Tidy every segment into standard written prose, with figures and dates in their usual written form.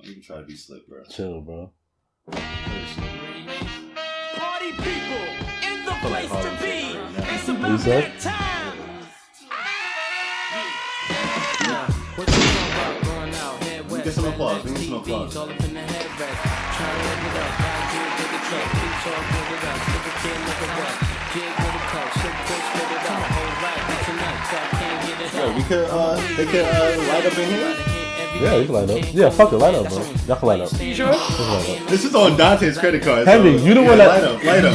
You try to be slick, bro. Chill, bro. Party people in the place to be. It's You about said? that time. Get some applause. We need some applause. Yeah, they could light up in here. Yeah, you can light up. Yeah, fuck it, light up, bro. Y'all can light up. You sure? Just light up. This is on Dante's credit card. Henry, you the one that... Light up.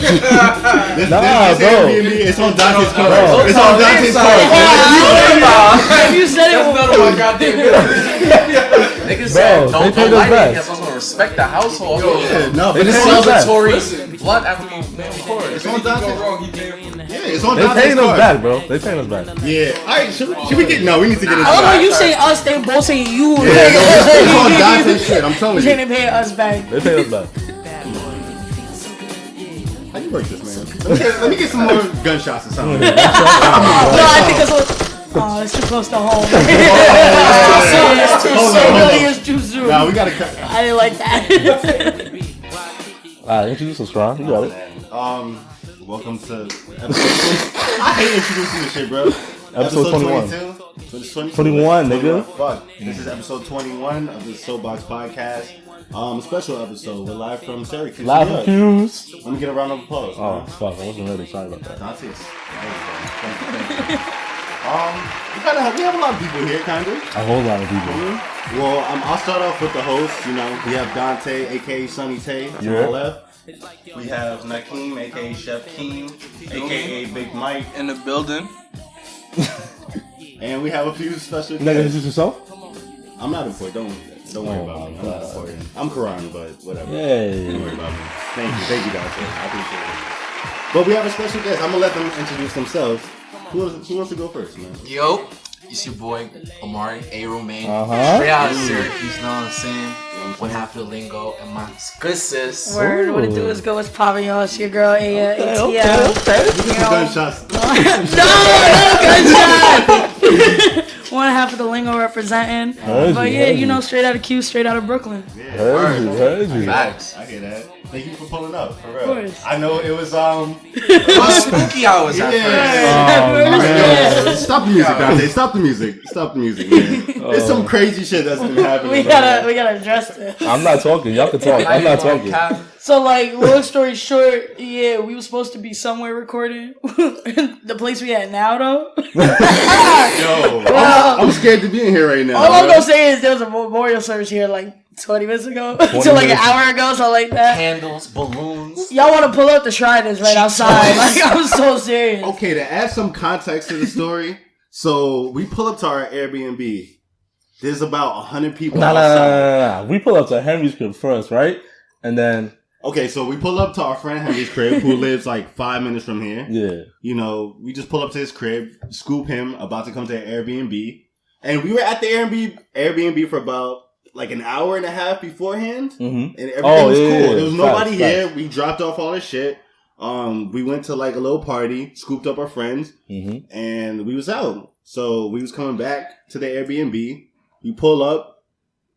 This bro. Airbnb, it's on Dante's card. It's on Dante's card. You said it. Niggas said, Bro, they don't paid us light back. it. You're supposed to respect the household. No, They but paid it's us back. Celebratory blunt after you. Of course. It's on Dante's. Yeah, it's on They Dante's paying us card. back, bro. They paying us back. Yeah. All right. Should we get? No, we need to get into I don't know. that. You say us. They both say you. Yeah, no, it's on Dante's shit. I'm telling You you. saying they pay us back. They paying us back. How you work this, man? Let me get some more gunshots or something. No, I think it's. Oh, it's too close to home. It's too soon. Nah, we gotta cut. I didn't like that. Alright, introduce us, Strong. You got it. Welcome to episode. I hate introducing this shit, bro. Episode 21. 22? 21, nigga. Fuck. This is episode 21 of the Soapbox Podcast. A special episode. We're live from Syracuse. Live from Cuuuusseeeee. Let me get a round of applause. Oh, fuck. I wasn't ready. Sorry about that. That's it. Thank you. We have a lot of people here, kind of. A whole lot of people. Well, I'll start off with the hosts. You know, we have Dante, aka Sonny Tay, to my left. We have Nakeem, aka Chef Keem, aka Big Mike, In the building. and we have a few special You not gonna guests. introduce yourself? I'm not important. Don't worry about me. I'm not important. I'm Quran, but whatever. Yay. Don't worry about me. Thank you, Dante. I appreciate it. But we have a special guest. I'm gonna let them introduce themselves. Who wants to go first, man? Yo, it's your boy Omari, A-Romaine. Uh-huh. Straight out of Syracuse, you know what I'm saying? One half of the lingo, and my good sis. Word, what it do is go. What's popping, y'all? It's your girl, ATL. We get some gunshots. No gunshot. One half of the lingo representing. But yeah, you know, straight out of Q, straight out of Brooklyn. Heard you. Facts. I hear that. Thank you for pulling up, for real. Of course. I know it was It was spooky hours at first. Yeah. Stop the music, Dante. Stop the music, man. There's some crazy shit that's been happening. We gotta address this. I'm not talking. Y'all can talk. I'm not talking. So, like, long story short, yeah, we were supposed to be somewhere recording. The place we at now, though. Yo, I'm scared to be in here right now. All I'm gonna say is there was a memorial service here, like, 20 minutes ago. So, like, an hour ago, something like that. Candles, balloons. Y'all want to pull up the shrine is right outside. Like, I'm so serious. Okay, to add some context to the story, so we pull up to our Airbnb. There's about 100 people outside. Nah. We pull up to Henry's crib first, right? And then... Okay, so we pull up to our friend Henry's crib, who lives like 5 minutes from here. Yeah. You know, we just pull up to his crib, scoop him, about to come to the Airbnb. And we were at the Airbnb for about like an hour and a half beforehand. Mm-hmm. And everything was cool. Yeah. There was nobody Facts. here. We dropped off all the shit. We went to like a little party, scooped up our friends, and we was out. So we was coming back to the Airbnb. We pull up,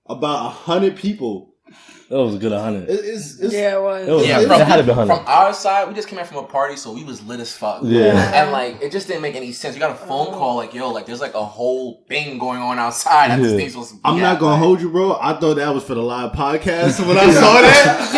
about 100 people. That was a good 100. Yeah, it was. It had to be 100. From our side, we just came in from a party, so we was lit as fuck. Yeah. And like, it just didn't make any sense. We got a phone call, like, yo, like, there's like a whole thing going on outside at this thing supposed to be I'm not at. gonna hold you, bro. I thought that was for the live podcast. So when I saw that,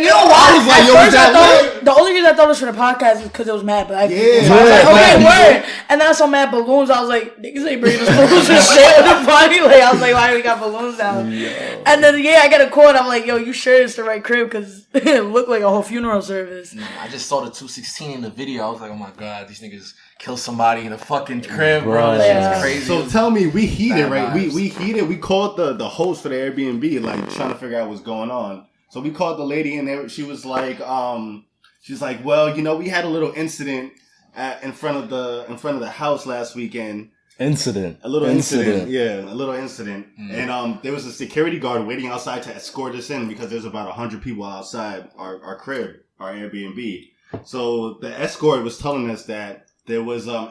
You know what? I was like, yo, was that lit? The only reason I thought it was for the podcast is because it was mad black people. Yeah. So I was like, okay, Yeah. word. And then I saw mad balloons. I was like, niggas ain't bringing us balloons and shit in the party. Like, I was like, why do we got balloons out? And then, I got a call and I'm like, yo, you sure it's the right crib? Because it looked like a whole funeral service. I just saw the 216 in the video. I was like, oh my god, these niggas killed somebody in the fucking crib, bro. This shit's crazy. So tell me, we heated, Bad right? vibes. We heated. We called the host for the Airbnb, like trying to figure out what's going on. So we called the lady, and she was like, well, you know, we had a little incident in front of the house last weekend. Incident. A little incident. Yeah, a little incident. And there was a security guard waiting outside to escort us in because there's about 100 people outside our crib, our Airbnb. So the escort was telling us that there was no.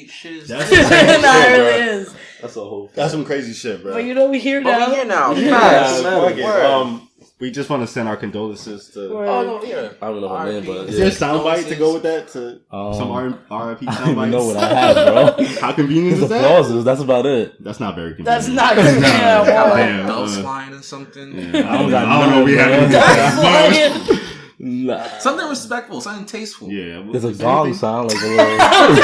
Shit is That's Nah, it really is. That's a whole. That's some crazy shit, bro. But you know we here But now. we here now. Yeah, Fuck it. Word. We just want to send our condolences to. Word. Oh no, yeah. I don't know her name, but Is there a soundbite to go with that? To some RIP I don't soundbites? even know what I have, bro. How convenient It's is that? applauses. That's about it. That's not very convenient. That's not good. Yeah, Got wow. like Damn, bells flying or something. Yeah, I don't got know what we none, have. That's flying. Nah. Something respectful, something tasteful. Yeah, There's a gong sound, like a little.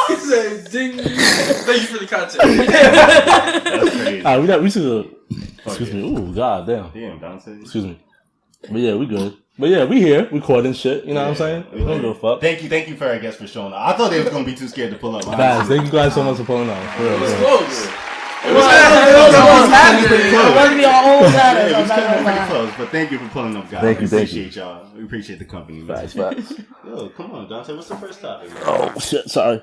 He said, ding. Thank you for the content. That's crazy. We should. Excuse me. Ooh, god damn. Damn, Dante. Excuse me. But yeah, we good. But yeah, we here recording shit. You know what I'm saying? We don't give a fuck. Thank you for I guess for showing up. I thought they was gonna be too scared to pull up. Guys, thank you guys so much for pulling out. For real, It's bro. close. It wasn't be our own Yeah, matters. it I'm was not kind of gonna pretty lie. close, but thank you for pulling up, guys. Thank you, We thank appreciate y'all. We appreciate the company. Man. Facts. Yo, come on, Dante. What's the first topic? Man? Oh shit, sorry.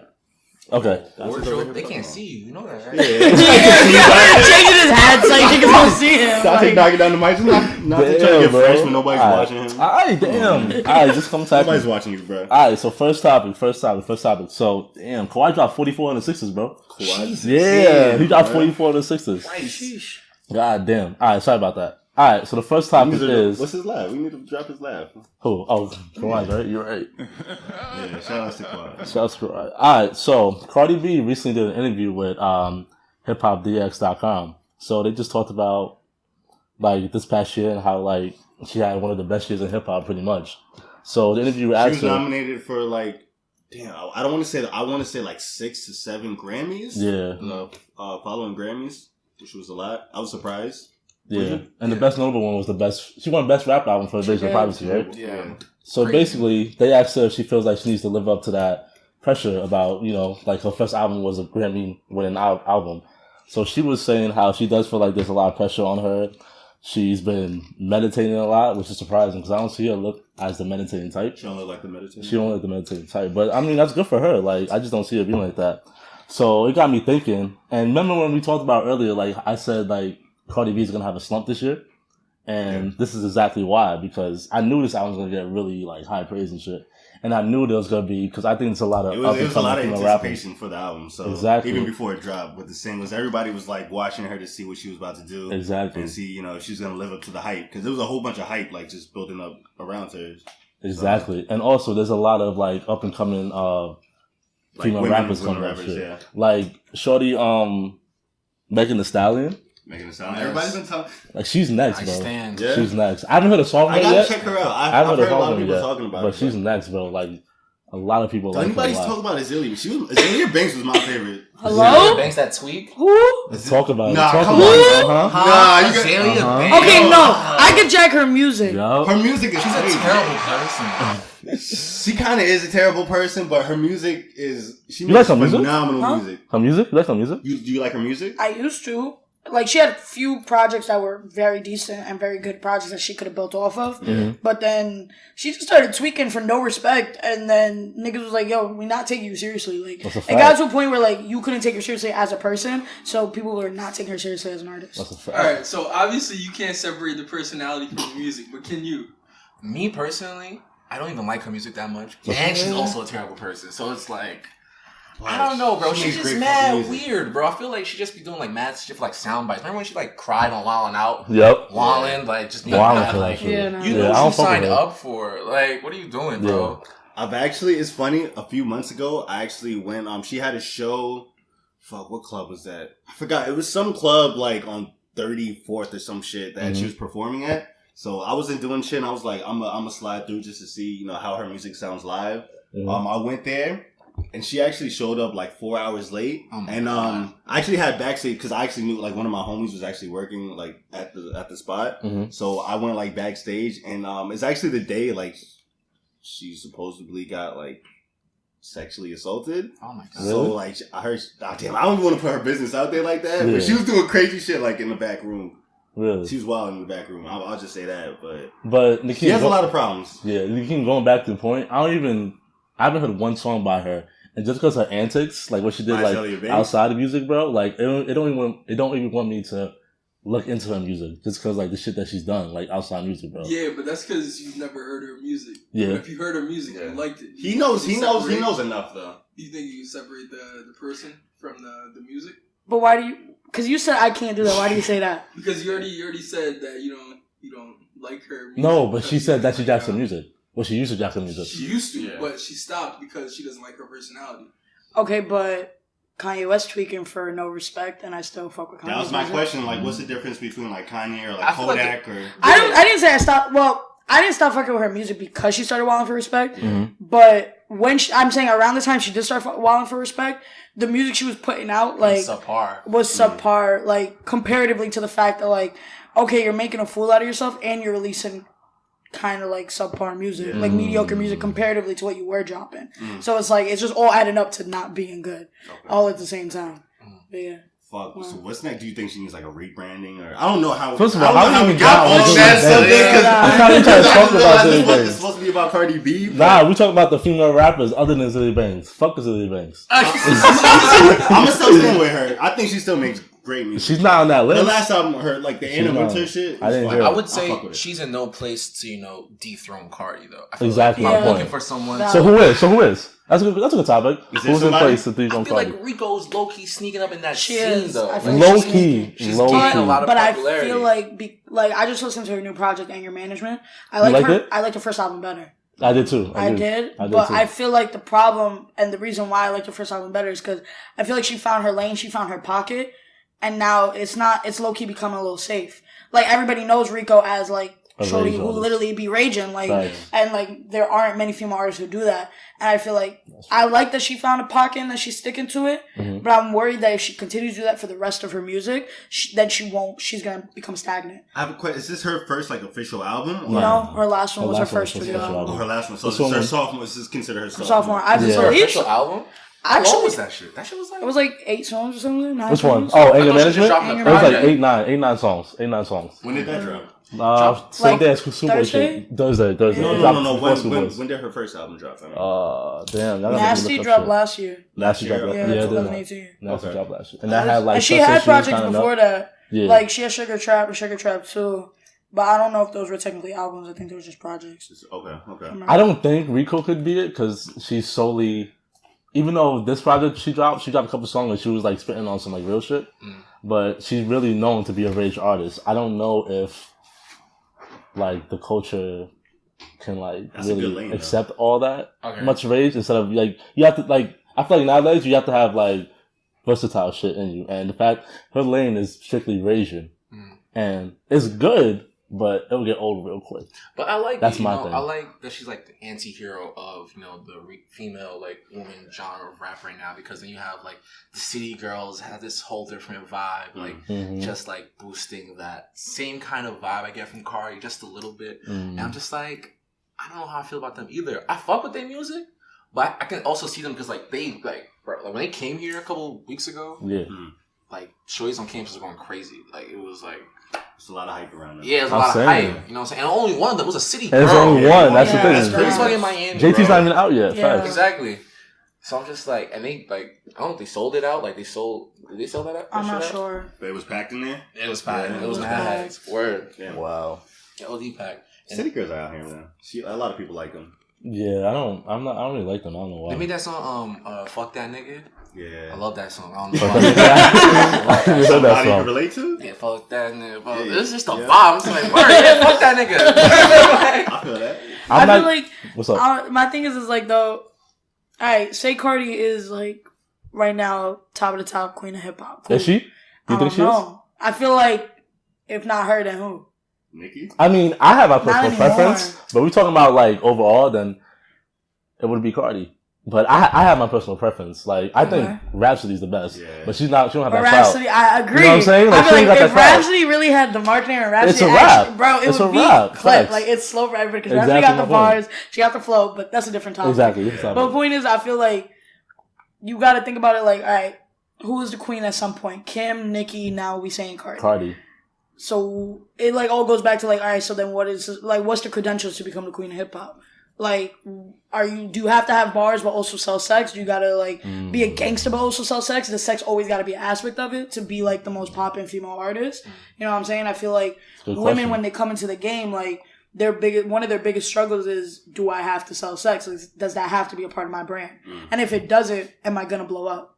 Okay. Wardrobe, they can't see you. You know that, right? Yeah. Changing his hat so you niggas don't see him. Dante Like, knocking down the mic. Not to try to Damn, get bro. fresh when nobody's watching him. Alright, damn. Alright, just come tackle. Nobody's watching you, bro. Alright, so first topic. So, damn, Kawhi dropped 44 on the Sixers, bro. Kawhi? Yeah, he dropped Damn, 44 on the Sixers. Sheesh. God damn. Alright, sorry about that. Alright, so the first topic is What's his laugh? We need to drop his laugh. who? Oh, Kawhi, right? You're right. Yeah, shout out to Kawhi. Shout out to Kawhi. Alright, so Cardi B recently did an interview with hiphopdx.com. So they just talked about like this past year and how like she had one of the best years in hip hop pretty much. So the interview She asked was her, nominated for like, damn, I don't want to say that. I want to say like 6 to 7 Grammys. yeah, Following Grammys, which was a lot. I was surprised. yeah. And the best notable one was she won best rap album for Invasion of Privacy, right? Yeah. So Crazy. basically, they asked her if she feels like she needs to live up to that pressure about, you know, like her first album was a Grammy-winning album. So she was saying how she does feel like there's a lot of pressure on her. She's been meditating a lot, which is surprising because I don't see her look as the meditating type. She don't look like the meditation. She don't look the meditating type. But I mean, that's good for her. Like, I just don't see her being like that. So it got me thinking. And remember when we talked about earlier, like, I said, like, Cardi B is going to have a slump this year. And this is exactly why, because I knew this album was going to get really, like, high praise and shit. And I knew there was going to be, because I think it's a lot of It was a lot of female rappers. anticipation for the album. So Exactly. even before it dropped with the singles, everybody was like watching her to see what she was about to do. Exactly. And see, you know, if she's going to live up to the hype. Because there was a whole bunch of hype, like, just building up around her. Exactly. And also, there's a lot of, like, up-and-coming female women- rappers women coming up. rappers, Shit. yeah. Like, Shorty, Megan Thee Stallion. Making it sound. Yes. Everybody's been talking. Like, she's next, I bro. stand. Yeah. She's next. I haven't heard a song I from her gotta yet. check her out. I I've haven't heard a song lot from of her people yet. talking about But it. she's next, bro. Like, a lot of people like her. Anybody's a lot. talking about Azalea. Azalea Banks was my favorite. Hello? Banks that tweak. Who? Let's talk about it. Nah, Talk come about on, it. bro. Uh-huh. Nah, you got- Azalea Uh-huh. Banks. Okay, no. I can check her music. Yup. Her music is She's a crazy. terrible person. She kind of is a terrible person, but her music is. She You makes like her music? phenomenal Huh? music. Her music? You like her music? Do you like her music? I used to. Like, she had a few projects that were very decent and very good projects that she could have built off of. But then she just started tweaking for no respect. And then niggas was like, yo, we not taking you seriously. Like, That's a it fact. got to a point where, like, you couldn't take her seriously as a person. So people were not taking her seriously as an artist. That's a fact. Alright, so obviously you can't separate the personality from the music, but can you? Me personally, I don't even like her music that much. And she's also a terrible person. So it's like, I don't know, bro. She She's makes just great mad fucking music. weird, bro. I feel like she just be doing like mad shit for like sound bites. Remember when she like cried on Wildin' Out? Yep. Wildin', like just being Wildin' mad, for that like, shit. Yeah, no. you Yeah, know I don't what you fuck with signed her. up for. Like, what are you doing, bro? I've actually. It's funny. A few months ago, I actually went. She had a show. Fuck, what club was that? I forgot. It was some club like on 34th or some shit that she was performing at. So I wasn't doing shit. And I was like, I'm a slide through just to see, you know, how her music sounds live. I went there. And she actually showed up like 4 hours late. Oh my and God. I actually had backstage because I actually knew like one of my homies was actually working like at the spot. So I went like backstage, and it's actually the day like she supposedly got like sexually assaulted. Oh my god. So like I heard, damn, I don't want to put her business out there like that. But she was doing crazy shit like in the back room. Really? She was wild in the back room. I'll just say that. But But she has a lot of problems. Yeah, Nikim, going back to the point, I haven't heard one song by her. And just because her antics, like what she did By like Azalea Banks? outside of music, bro, like it don't even want me to look into her music just because like the shit that she's done like outside music, bro. Yeah, but that's because you've never heard her music. Yeah. But if you heard her music, you liked it. He knows enough though. You think you can separate the person from the music? But why do you? Because you said I can't do that. Why do you say that? Because you already said that you don't like her music. No, but she said that she jacks her music. Well, she used to jack her music. She used to, but she stopped because she doesn't like her personality. Okay, but Kanye West tweaking for No Respect, and I still fuck with Kanye. That was my question. Like, what's the difference between like Kanye or like Kodak or? I didn't say I stopped. Well, I didn't stop fucking with her music because she started wilding for Respect. But when I'm saying around the time she did start wilding for Respect, the music she was putting out like was subpar, like comparatively to the fact that like, okay, you're making a fool out of yourself and you're releasing kind of like subpar music, like mediocre music comparatively to what you were dropping. So it's like it's just all adding up to not being good, all at the same time. But yeah. Fuck. So what's next? Do you think she needs like a rebranding or I don't know how? First of all, how we we got got on that subject? trying to talk about Zilly It's Banks. supposed to be about Cardi B. Nah, we talking about the female rappers other than Zilly Banks. Fuck Zilly Banks. I'm gonna still stand with her. I think she still makes great music. She's not on that list. The last album, her like the Anna Winter shit. I didn't hear it. I would say she's in no place to dethrone Cardi though. I feel Exactly Like my I'm point. looking for someone. So who is? That's a good topic. Is there Who's in somebody? place to dethrone I feel Cardi? like Rico's low key sneaking up in that She scene is. though. I feel Low like key. She's Low getting a key. lot of But I popularity. feel like I just listened to her new project, Anger Management. I You like liked her. it? I liked the first album better. I did too. I did, too. but I feel like the problem and the reason why I like the first album better is because I feel like she found her lane, she found her pocket, and now it's low key becoming a little safe. Like everybody knows Rico as like shorty who literally be raging, like, and like there aren't many female artists who do that. And I feel like I like that she found a pocket and that she's sticking to it, but I'm worried that if she continues to do that for the rest of her music, then she won't. She's gonna become stagnant. I have a question. Is this her first like official album? Or? No, her last one was her last one first was studio official album. Oh, her last one. So This this is her one- sophomore. This is considered her Sophomore. I Yeah. believe official album. How long actually was that shit? That shit was like it was like 8 songs or something. 9 Which one? songs. Oh, Anger I thought she Management? just dropped the It was like project. 8-9 songs. 8-9 songs. When did that drop? Same like day as Super Thursday? shit. Thursday. No. Before Super Bowl. When did her first album drop? I mean, Damn. y'all gotta Nasty look up dropped shit. last year. Last year dropped. Yeah, Yeah, it did. 2018. Nasty Okay. dropped last year. And that had like. And she Trust had Issues projects kinda before up. that. Yeah. Like she had Sugar Trap and Sugar Trap 2. But I don't know if those were technically albums. I think they were just projects. okay. I don't think Rico could be it because she's solely. Even though this project she dropped a couple songs and she was like spitting on some like real shit, but she's really known to be a rage artist. I don't know if like the culture can like That's a good really lane, accept all that Okay. much rage instead of like you have to like I feel like nowadays you have to have like versatile shit in you, and the fact her lane is strictly raging and it's good. But it'll get old real quick. But I like That's you my know, thing. I like that she's like the anti-hero of the female like woman genre of rap right now, because then you have like the City Girls have this whole different vibe, like just like boosting that same kind of vibe I get from Cardi just a little bit. And I'm just like, I don't know how I feel about them either. I fuck with their music, but I can also see them because like they like when they came here a couple weeks ago, like shorties on campus were going crazy. Like it was like. There's a lot of hype around them. Yeah, there's a I'm lot saying. of hype. You know what I'm saying? And only one of them was a city girl. And there's only one. That's the Yeah, thing. that's It's crazy. in Miami. JT's bro. not even out yet. Yeah. Facts. Exactly. So I'm just like, and they like, I don't know if they sold it out. Like did they sell that out? I'm that not shit out? sure. But it was packed in there. It was packed. Yeah, It was it was mad. packed. Word. Yeah. Wow. Yeah, OD packed. City girls are out here, man. A lot of people like them. Yeah, I don't really like them. I don't know why. They made that song, Fuck That Nigga. Yeah. I love that song. I don't know why. You heard that Somebody you song. relate to? Yeah, fuck that nigga. Bro. Yeah. It's just a Yeah. vibe. I'm just like, word, yeah, fuck that nigga. I feel that. I I'm feel not- like What's up? my thing is like though. Alright, say Cardi is like right now top of the top queen of hip hop. Cool. Is she? You I think don't she is? know. I feel like if not her, then who? Nikki? I mean, I have my personal anymore. preference, but we're talking about like overall, then it would be Cardi. But I have my personal preference. Like I think Okay. Rhapsody's the best, Yeah. but she don't have But that Rhapsody, clout. I agree. You know what I'm saying? Like, I she feel ain't like got if that clout. Rhapsody really had the marketing and Rhapsody, It's a actually, rap. bro, it It's would a be rap. clip. Facts. Like it's slow for everybody because Exactly Rhapsody got the my point. bars, she got the flow, but that's a different topic. Exactly. But the point is, I feel like you got to think about it. Like, all right, who is the queen at some point? Kim, Nicki. Now we saying Cardi. Cardi. So it like all goes back to like, all right, so then what's the credentials to become the queen of hip hop? Like, do you have to have bars but also sell sex? Do you gotta like be a gangster but also sell sex? Does sex always gotta be an aspect of it to be like the most poppin' female artist? You know what I'm saying? I feel like Good women question. when they come into the game, like one of their biggest struggles is, do I have to sell sex? Like, does that have to be a part of my brand? And if it doesn't, am I gonna blow up?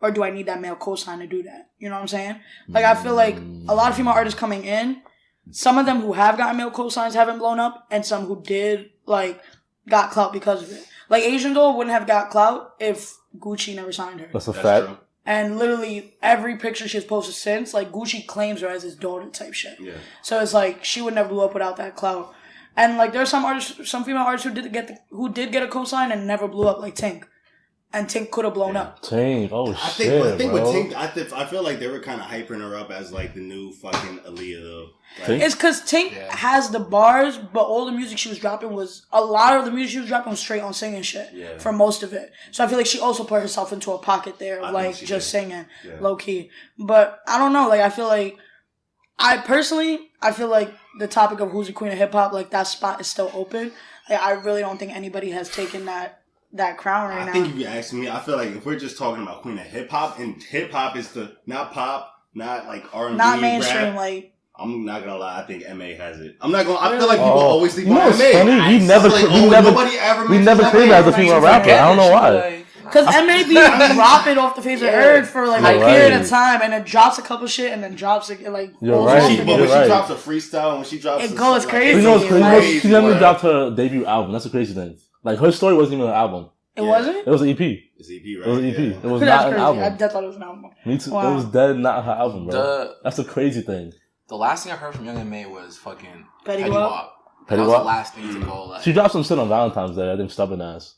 or do I need that male cosign to do that? You know what I'm saying? Like, I feel like a lot of female artists coming in, some of them who have gotten male cosigns haven't blown up, and some who did, like, got clout because of it. Like, Asian Doll wouldn't have got clout if Gucci never signed her. That's a fact. True. And literally every picture she's posted since, like, Gucci claims her as his daughter type shit. Yeah. So it's like she would never blow up without that clout. And like there's some artists, some female artists who did get a cosign and never blew up, like Tink. And Tink could have blown up. Tink, oh I shit, think bro. with Tink, I feel like they were kind of hyping her up as like the new fucking Aaliyah though. Like, It's because Tink has the bars, but all the music she was dropping a lot of the music she was dropping was straight on singing shit for most of it. So I feel like she also put herself into a pocket there of like just singing low key. But I don't know, like I feel like I feel like the topic of who's the queen of hip hop, like that spot is still open. Like, I really don't think anybody has taken that crown right now. I think if you ask me, I feel like if we're just talking about queen of hip hop, and hip hop is not pop, not like R&B, not mainstream, rap, like. I'm not gonna lie. I think MA has it. I feel like people always think know about what's MA. funny? We never claimed her as a female rapper. I don't know why. Because MA be dropping off the face of earth for like a period of time, and it drops a couple shit, and then drops it like. You're right. But when she drops a freestyle, when she drops, it goes crazy. You know what's crazy? Like, She never dropped her debut album. That's the crazy thing. Like her story wasn't even an album. It wasn't. It was an EP. It's EP, right? It was an EP. Yeah. It was That's not an crazy. album. I thought it was an album. Me too. Wow. It was dead, not her album, bro. That's the crazy thing. The last thing I heard from Young M.A. was fucking Petty Petty Wap. Wap. Petty That was Wap? the last thing to go. Like, She dropped some shit on Valentine's Day. I think stubborn ass.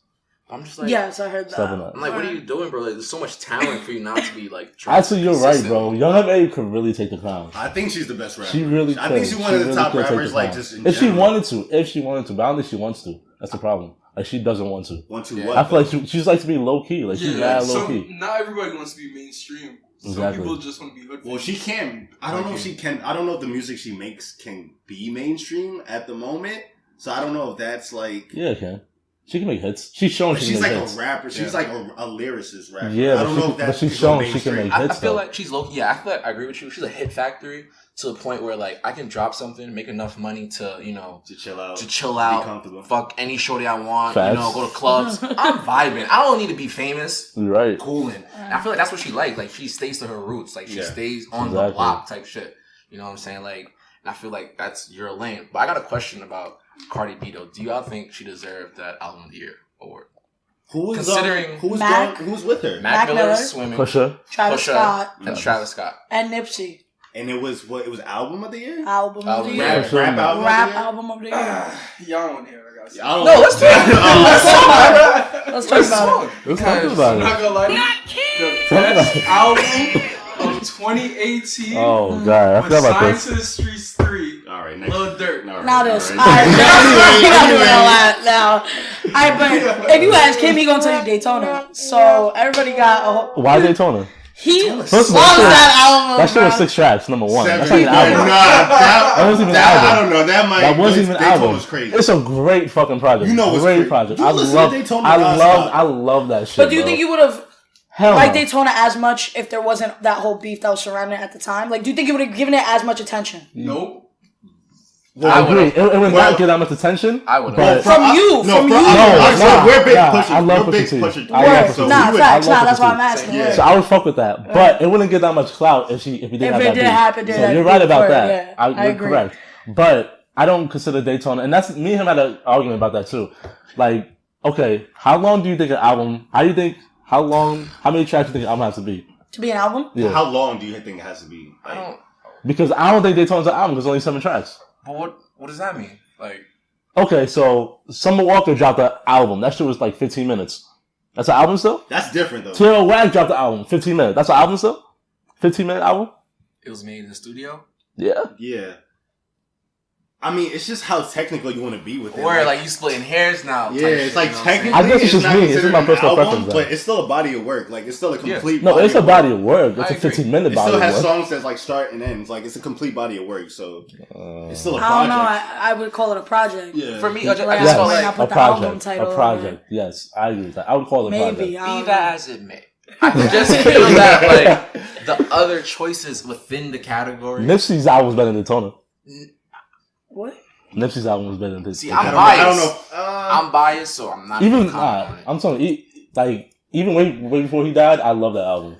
I'm just like, Yes, I heard that. Stubborn ass. I'm like, what are you doing, bro? Like, there's so much talent for you not to be like. Actually, you're right, consistent. bro. Young M.A. could really take the crown. I think she's the best rapper. She really could. I think she's one of the really top could take rappers, the like crown. just in if she general. wanted to, but I don't think she wants to. That's the problem. Like she doesn't want to. Want to Yeah. what? I feel like she's like to be low key. Like she's mad low key. Not everybody wants to be mainstream. Some Exactly. people just want to be hood. Well, she can. I don't know if she can. I don't know if the music she makes can be mainstream at the moment. So I don't know if that's like. Yeah, okay. She can make hits. She's shown she She's can like make hits. a rapper. She's like a lyricist rapper. Yeah, I don't know if that's. but she's shown she can make I hits. feel though. like she's low. Yeah, I feel like I agree with you. She's a hit factory to the point where like I can drop something, make enough money to To chill out. to Be comfortable. fuck any shorty I want. Facts. You know, go to clubs. I'm vibing. I don't need to be famous. You're right. Cooling. And I feel like that's what she likes. Like she stays to her roots. Like she stays on the Exactly. block type shit. You know what I'm saying? Like, and I feel like that's your lane. But I got a question about Cardi B though. Do y'all think she deserved that Album of the Year award? Who is Considering who's with her? Mac Miller. Miller, Swimming, Pusha. Travis Pusha, Scott and Travis Scott. and Nipsey. And it was what? It was album of the year. Album of the Album. year. Rap album. Rap of the year? album of the year. Y'all don't want to hear what I gotta say. I don't No, know. let's talk Let's talk about it. Let's talk I'm about not it. gonna lie to you. The best album of 2018 Oh god, I was forgot about Signed this. to the Streets 3. All right, next. Lil Durk. All right, Now this. all Alright, right. we're not doing all that now. Alright, but if you ask him, he gonna tell you Daytona. So everybody got a whole. Why Daytona? He loves First of all, that album. that shit was bro. 6 tracks. Number one. That's Seven. not an album. That wasn't even an I album. don't know. That might. That wasn't even an Daytona album. was crazy. It's a great fucking project. You know what's great crazy? project. You I listen to love. Daytona I nonstop. love that shit. But do you bro. think you would have Hell liked no. Daytona as much if there wasn't that whole beef that was surrounding it at the time? Like, do you think you would have given it as much attention? Nope. I agree. It would Well- not get that much attention. I would but- have. From you. nah, we're big nah, pushers. I love We're big Pusha T. pushers. I love Word. Pusha T. Nah, we would- facts. I love Nah, that's Pusha why T. I'm asking. Yeah. So I would fuck with that, but it wouldn't get that much clout if he didn't If have it that did beef. happen, did So that you're beef right about for it, that. yeah. I you're agree. correct. But I don't consider Daytona, and that's me and him had an argument about that too. Like, okay, how long do you think an album? How many tracks do you think an album has to be? To be an album? Yeah, How long do you think it has to be? I don't. because I don't think Daytona's an album. There's only 7 tracks. But what does that mean? Like, Okay, so Summer Walker dropped an album. That shit was like 15 minutes. That's an album still? That's different though. Tierra Whack dropped the album, 15 minutes. That's an album still? 15-minute album? it was made in the studio, Yeah. Yeah. I mean, it's just how technical you want to be with it. or like you splitting hairs now. yeah, type it's shit, like you know what I'm saying? technically, I guess it's just not me. It's just considered my an personal album, preference, though. but it's still a body of work. Like it's still a complete. No, body it's a of body work. of work. It's I a agree. 15-minute It body still of has work. songs that's like start and end. It's like it's a complete body of work. So it's still a I don't know. project. I would call it a project. Yeah. For me, I just, Like, I just I felt might like not A put the album project. title A on project. Yes, I agree with that. I would call it a Maybe. project. I don't be that know. as it may, I just feel that like the other choices within the category. Nipsey's album was better than Daytona. What? Nipsey's album was better than Daytona. See, I'm I biased. don't know. I'm biased, so I'm not Even gonna comment on it. I'm telling you, like even way before he died, I love that album.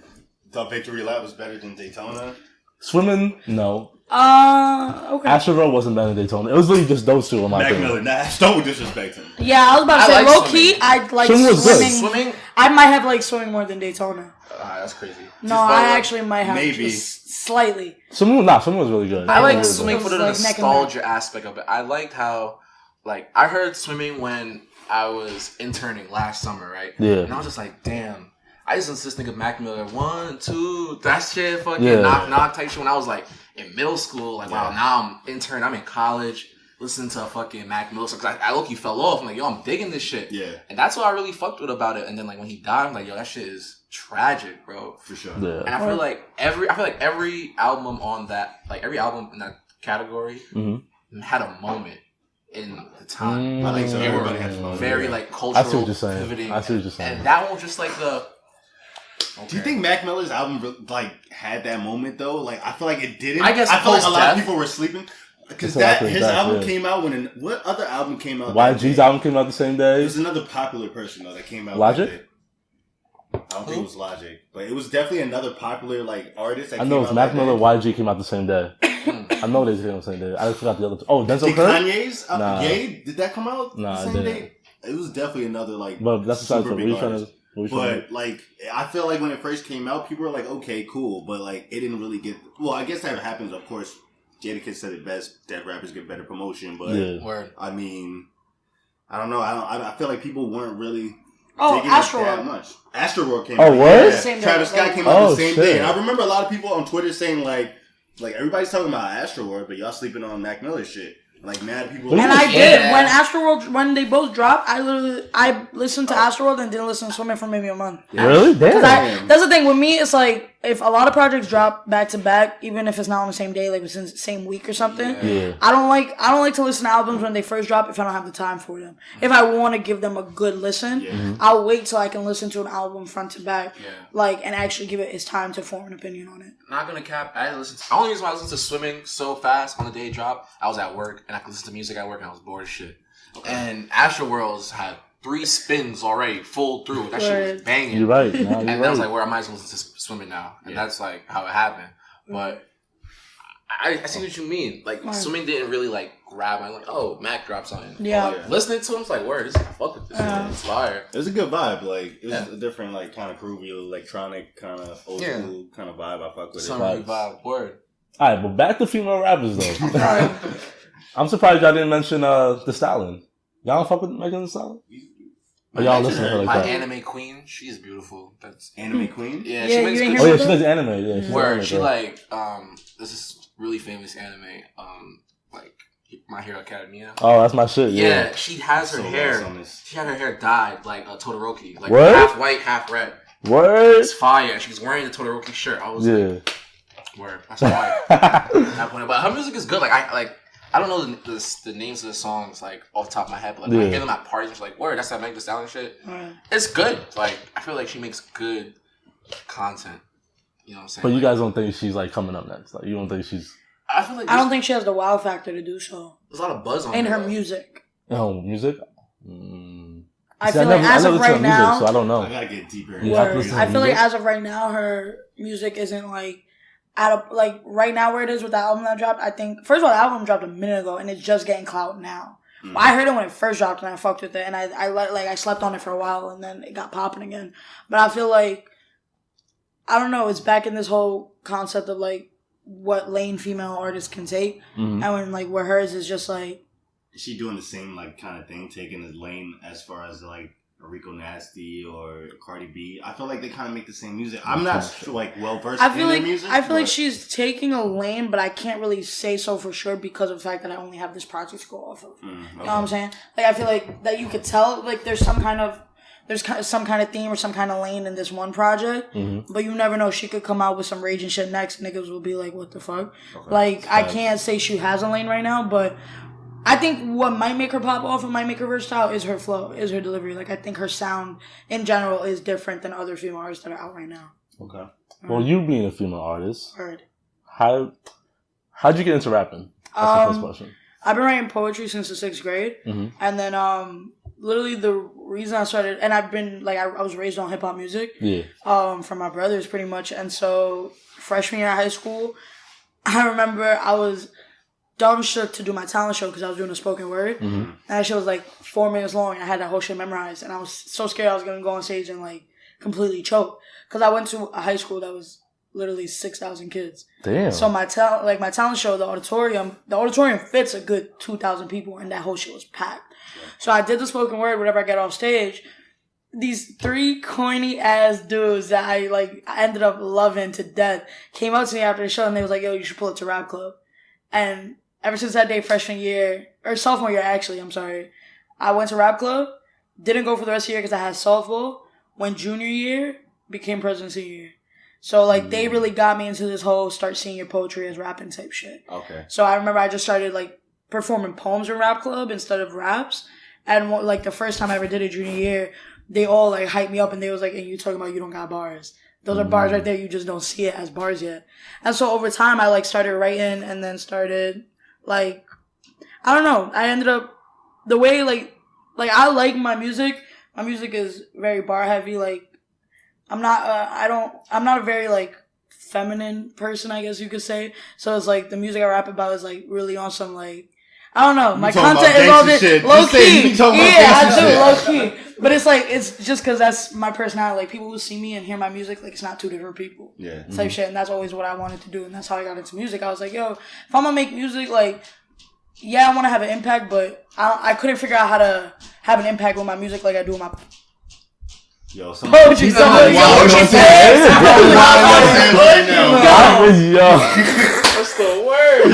thought Victory Lap was better than Daytona. Swimming, no. Okay. Astroworld wasn't better than Daytona. It was really just those two in my Mac opinion. Miller, don't disrespect him. Yeah, I was about to say, like low key, swimming. I like Swimming was good. swimming. Swimming? I might have liked swimming more than Daytona. That's crazy. No, Just I like- actually might have maybe. just slightly. Swimming was really good. I like Really swimming It for was the like neck and nostalgia aspect of it. I liked how, like, I heard swimming when I was interning last summer, right? Yeah. And I was just like, damn. I used to listen to this nigga Mac Miller 1, 2, that shit, fucking Yeah. knock type shit when I was like in middle school. Like, wow, now I'm intern, I'm in college, listening to fucking Mac Miller. So I low-key fell off. I'm like, yo, I'm digging this shit. Yeah, And that's what I really fucked with about it. And then like when he died, I'm like, yo, that shit is tragic, bro. for sure. Yeah. And I feel like every album on that, like every album in that category had a moment in the time. I think so. They Everybody were has fun. very Yeah. like I see cultural what you're saying. pivoting. I see what you're saying. And that one was just like the. Do you think Mac Miller's album like had that moment though? Like I feel like it didn't. I guess I feel like a lot of post-death. people were sleeping because Until after his death, album yeah. came out when what other album came out? that YG's day? album came out the same day. There's another popular person though that came out. Logic? that day. I don't think it was Logic, but it was definitely another popular like artist. That I know came it's out Mac that Miller, day. YG came out the same day. I know they came out the same day. I just forgot the other two. Oh, Denzel Did Curry? Kanye's Nah. Ye? Did that come out Nah, the it same didn't. day? It was definitely another like. But that's besides super the big artist. But But like, I feel like when it first came out, people were like, "Okay, cool," but like, it didn't really get. Well, I guess that happens. Of course, Jadakiss said it best that rappers get better promotion, but yeah. Word. I mean, I don't know. I feel like people weren't really Oh, digging it that Astroworld. much. Astroworld came Oh, out. word? Yeah. Same day. Travis Scott came out Oh, the same shit. day, and I remember a lot of people on Twitter saying like everybody's talking about Astroworld, but y'all sleeping on Mac Miller shit. Like mad people. And And I Yeah. did when Astroworld when they both dropped. I listened to Astroworld and didn't listen to Swimming for maybe a month. Really? Damn. That's the thing with me. It's like if a lot of projects drop back to back, even if it's not on the same day, like within the same week or something. Yeah. I don't like to listen to albums when they first drop if I don't have the time for them. If I want to give them a good listen, I'll wait till I can listen to an album front to back, Yeah. like and actually give it its time to form an opinion on it. Not gonna cap. I didn't listen. The only reason why I listened to Swimming so fast on the day it dropped, I was at work and I could listen to music at work and I was bored as shit. And Astroworlds had 3 spins already full through. That shit was Right. banging. You're right. Nah, you're And right. I was like, "Where I might as well listen to Swimming now," and that's like how it happened. But I see what you mean. Like Swimming didn't really like grab. I'm like, "Oh, Mac dropped something." Yeah. But, like, listening to him, it's like, "Word, this I fuck with this. Shit. It's fire." It was a good vibe. Like it was Yeah. a different, like kind of groovy, electronic, kind of old Yeah. school kind of vibe. I fuck with Summer it. vibe. Word. All right, but back to female rappers though. I'm surprised y'all didn't mention the Stallion. Y'all don't fuck with Megan Thee Stallion? Or y'all listen to her like My that? anime queen, she's beautiful. That's Anime Queen. yeah. Yeah, She you makes ain't good Oh hear yeah, she does anime. Yeah, she's an Where anime she girl. like this is really famous anime like My Hero Academia. Oh, that's my shit. Yeah, Yeah. she has her So hair. lost on this. She had her hair dyed like a Todoroki, like What? half white, half red. Word. It's fire. She was wearing the Todoroki shirt. I was Yeah. like, word. That's fire. That point, but her music is good. Like I don't know the names of the songs like off the top of my head, but like when I Yeah. hear them at parties, I'm like, word. That's that Meg Thee Stallion shit. Right. It's good. Like I feel like she makes good content. You know what I'm saying? But you Like, guys don't think she's like coming up next? Like you don't think she's I feel like I don't think she has the wow factor to do so there's a lot of buzz on in her though. music. music? I See, feel like never- as I of never listen right to music, now, so I don't know. I gotta get deeper. Yeah, Word. listen to I feel like music. as of right now, her music isn't like at a like right now where it is with the album that dropped. I think first of all, the album dropped a minute ago and it's just getting clout now. I heard it when it first dropped and I fucked with it and I slept on it for a while and then it got popping again. But I feel like I don't know. It's back in this whole concept of like what lane female artists can take, and when like where hers is just like. Is she doing the same like kind of thing, taking the lane as far as like Rico Nasty or Cardi B? I feel like they kind of make the same music. I'm not sure, like well versed in their music. I feel like but- she's taking a lane, but I can't really say so for sure because of the fact that I only have this project to go off of. You know what I'm saying? Like I feel like that you could tell like there's some kind of theme or some kind of lane in this one project, but you never know. She could come out with some raging shit next. Niggas will be like, "What the fuck?" Okay. Like I can't say she has a lane right now, but I think what might make her pop off and might make her versatile is her flow, is her delivery. Like I think her sound in general is different than other female artists that are out right now. Okay. Well, you being a female artist, Heard. how'd you get into rapping? That's the first question. I've been writing poetry since the 6th grade, and then literally the reason I started, and I've been like, I was raised on hip hop music. Yeah. From my brothers pretty much. And so freshman year of high school, I remember I was dumb shook to do my talent show because I was doing a spoken word. And that shit was like 4 minutes long. And I had that whole shit memorized. And I was so scared I was going to go on stage and like completely choke. Because I went to a high school that was literally 6,000 kids. Damn. So my talent show, the auditorium fits a good 2,000 people. And that whole shit was packed. So I did the spoken word whenever I got off stage. These 3 corny ass dudes that I ended up loving to death came up to me after the show and they was like, yo, you should pull up to Rap Club. And ever since that day, freshman year, or sophomore year actually, I'm sorry, I went to Rap Club, didn't go for the rest of the year because I had softball, went junior year, became president senior year. So like they really got me into this whole start seeing your poetry as rapping type shit. Okay. So I remember I just started like performing poems in Rap Club instead of raps. And like the first time I ever did it junior year, they all like hyped me up and they was like, and you talking about you don't got bars. Those are bars right there. You just don't see it as bars yet. And so over time, I like started writing and then started like, I don't know. I ended up the way like I like my music. My music is very bar heavy. Like I'm not a very like feminine person, I guess you could say. So it's like the music I rap about is like really on some like, I don't know. My content is all this low key. Yeah, I do low key. But it's like it's just because that's my personality. Like people who see me and hear my music, like it's not two different people. Yeah. Type shit, and that's always what I wanted to do, and that's how I got into music. I was like, yo, if I'm gonna make music, like, yeah, I want to have an impact, but I couldn't figure out how to have an impact with my music like I do with my Yo, poetry. What's the word?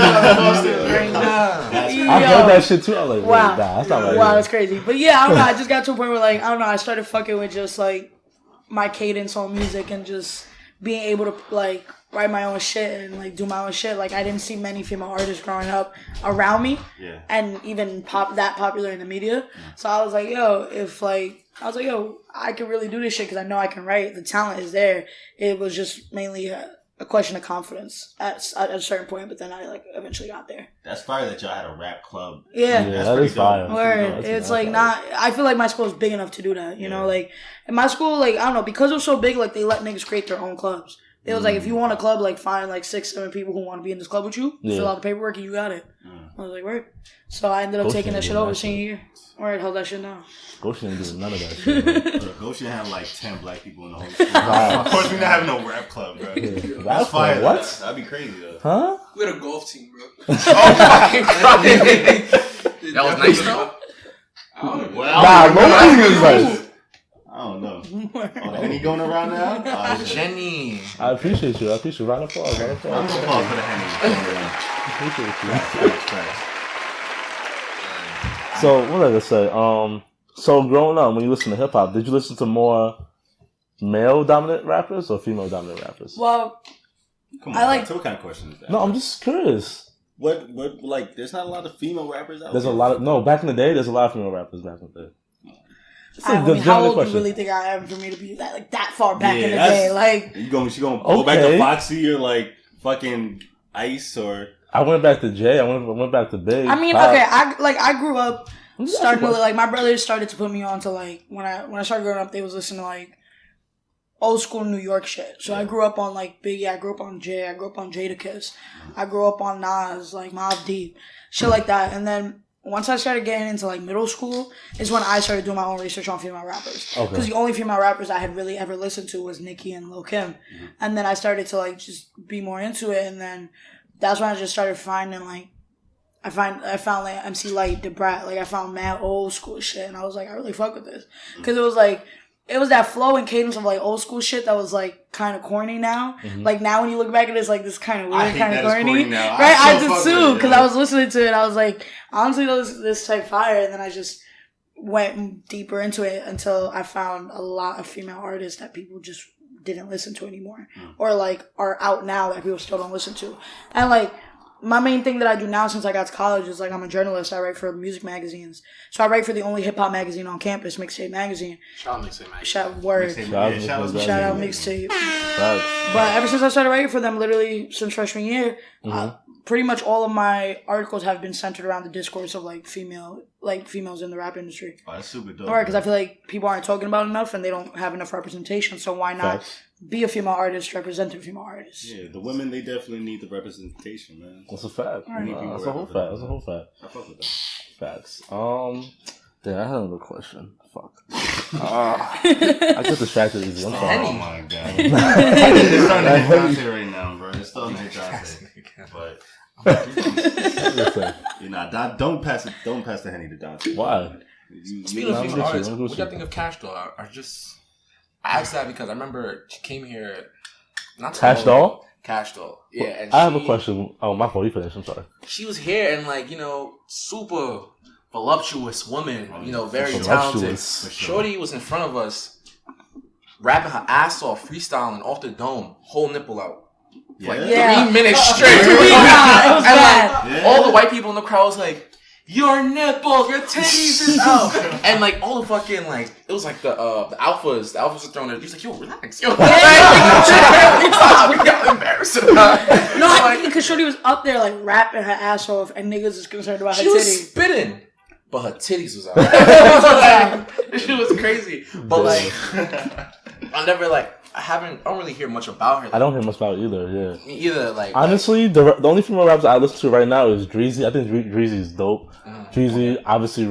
I heard that shit too. I was like, wow, nah, that's not right. Wow, that's crazy. But yeah, I don't know. I just got to a point where like I don't know. I started fucking with just like my cadence on music and just being able to like write my own shit and like do my own shit. Like I didn't see many female artists growing up around me, and even that popular in the media. So I was like, yo, I can really do this shit because I know I can write. The talent is there. It was just mainly a question of confidence at a certain point, but then I like eventually got there. That's fire that y'all had a rap club. Yeah, that is fire. Word. It's like not. I feel like my school is big enough to do that. You know, like in my school, like I don't know, because it was so big, like they let niggas create their own clubs. It was like if you want a club, like find like 6-7 people who want to be in this club with you, fill out the paperwork, and you got it. I was like, word. So I ended up taking that shit over senior year. Word, how's that shit now? Goshen ain't doing none of that shit. Goshen had like 10 black people in the whole school. Of course, we're not having no rap club, bro. That's fire. What? That'd be crazy, though. Huh? We had a golf team, bro. That was nice, though. I don't know. Henny going around now? Jenny. I appreciate you. Round of applause. Round of applause for the Henny. Appreciate you. So what was I gonna say? So growing up, when you listen to hip hop, did you listen to more male dominant rappers or female dominant rappers? Well, Come on, what kind of question is that? No, I'm just curious. What like? There's not a lot of female rappers out there. There's a lot of back in the day. There's a lot of female rappers back in the day. I mean, how old do you really think I am for me to be that far back in the day? Like, she gonna go back to Foxy or like fucking Ice or? I went back to Jay. I went back to Big. I mean, Pop. Okay, I grew up starting to like my brothers started to put me on to like when I started growing up, they was listening to like old school New York shit. So I grew up on like Biggie. I grew up on Jay. I grew up on Jadakiss. I grew up on Nas, like Mobb Deep, shit like that. And then once I started getting into like middle school is when I started doing my own research on female rappers. Because the only female rappers I had really ever listened to was Nicki and Lil Kim. And then I started to like just be more into it. And then that's when I just started finding like, I found like MC Lyte, Da Brat. Like I found mad old school shit. And I was like, I really fuck with this. Because it was that flow and cadence of like old school shit that was like kind of corny now. Like now when you look back at it, it's like this kind of weird, kind of corny. Right? I did too because I was listening to it. And I was like, honestly, this type fire. And then I just went deeper into it until I found a lot of female artists that people just didn't listen to anymore, or like are out now that people still don't listen to. And like my main thing that I do now since I got to college is like I'm a journalist. I write for music magazines. So I write for the only hip hop magazine on campus, Mixtape Magazine. Shout out Mixtape Magazine. Shout out Mixtape. Facts. But ever since I started writing for them, literally since freshman year, pretty much all of my articles have been centered around the discourse of like females in the rap industry. Oh, that's super dope. All right, because I feel like people aren't talking about it enough and they don't have enough representation. So why not be a female artist, represent a female artist? Yeah, the women, they definitely need the representation, man. That's a fact. Right. That's a whole fact. That's a whole fact. I fuck with that. Facts. Damn, I had another question. Fuck. I get distracted easy. I'm sorry. Oh my god. It's starting to hit Dante right now, bro. It's starting to hit Dante. But Listen, you know, don't pass the Henny to Dante. why? Speaking of I'm female with you, artists, I'm what with do you you. think of Cash Doll? I asked that because I remember she came here. Not too Cash long Doll? ago. Cash Doll. Yeah. And I have a question. Oh, my fault. You finish. I'm sorry. She was here and like, you know, super voluptuous woman, you know, very talented. Voluptuous. Shorty was in front of us, rapping her ass off, freestyling off the dome, whole nipple out. Like Yeah. 3 minutes straight. It was and bad. like all the white people in the crowd was like, your nipples, your titties is out. And like all the fucking like it was like the alphas were throwing it. He was like, yo, relax. Yo, we got embarrassed about it. No, I think because Shorty was up there like rapping her ass off and niggas is concerned about her She was titties. spitting, but her titties was out. She was crazy. But like I don't really hear much about her. I don't hear much about it either. Yeah. Me either. Like Honestly, the only female rappers I listen to right now is Dreezy. I think Dreezy is dope. Dreezy, obviously,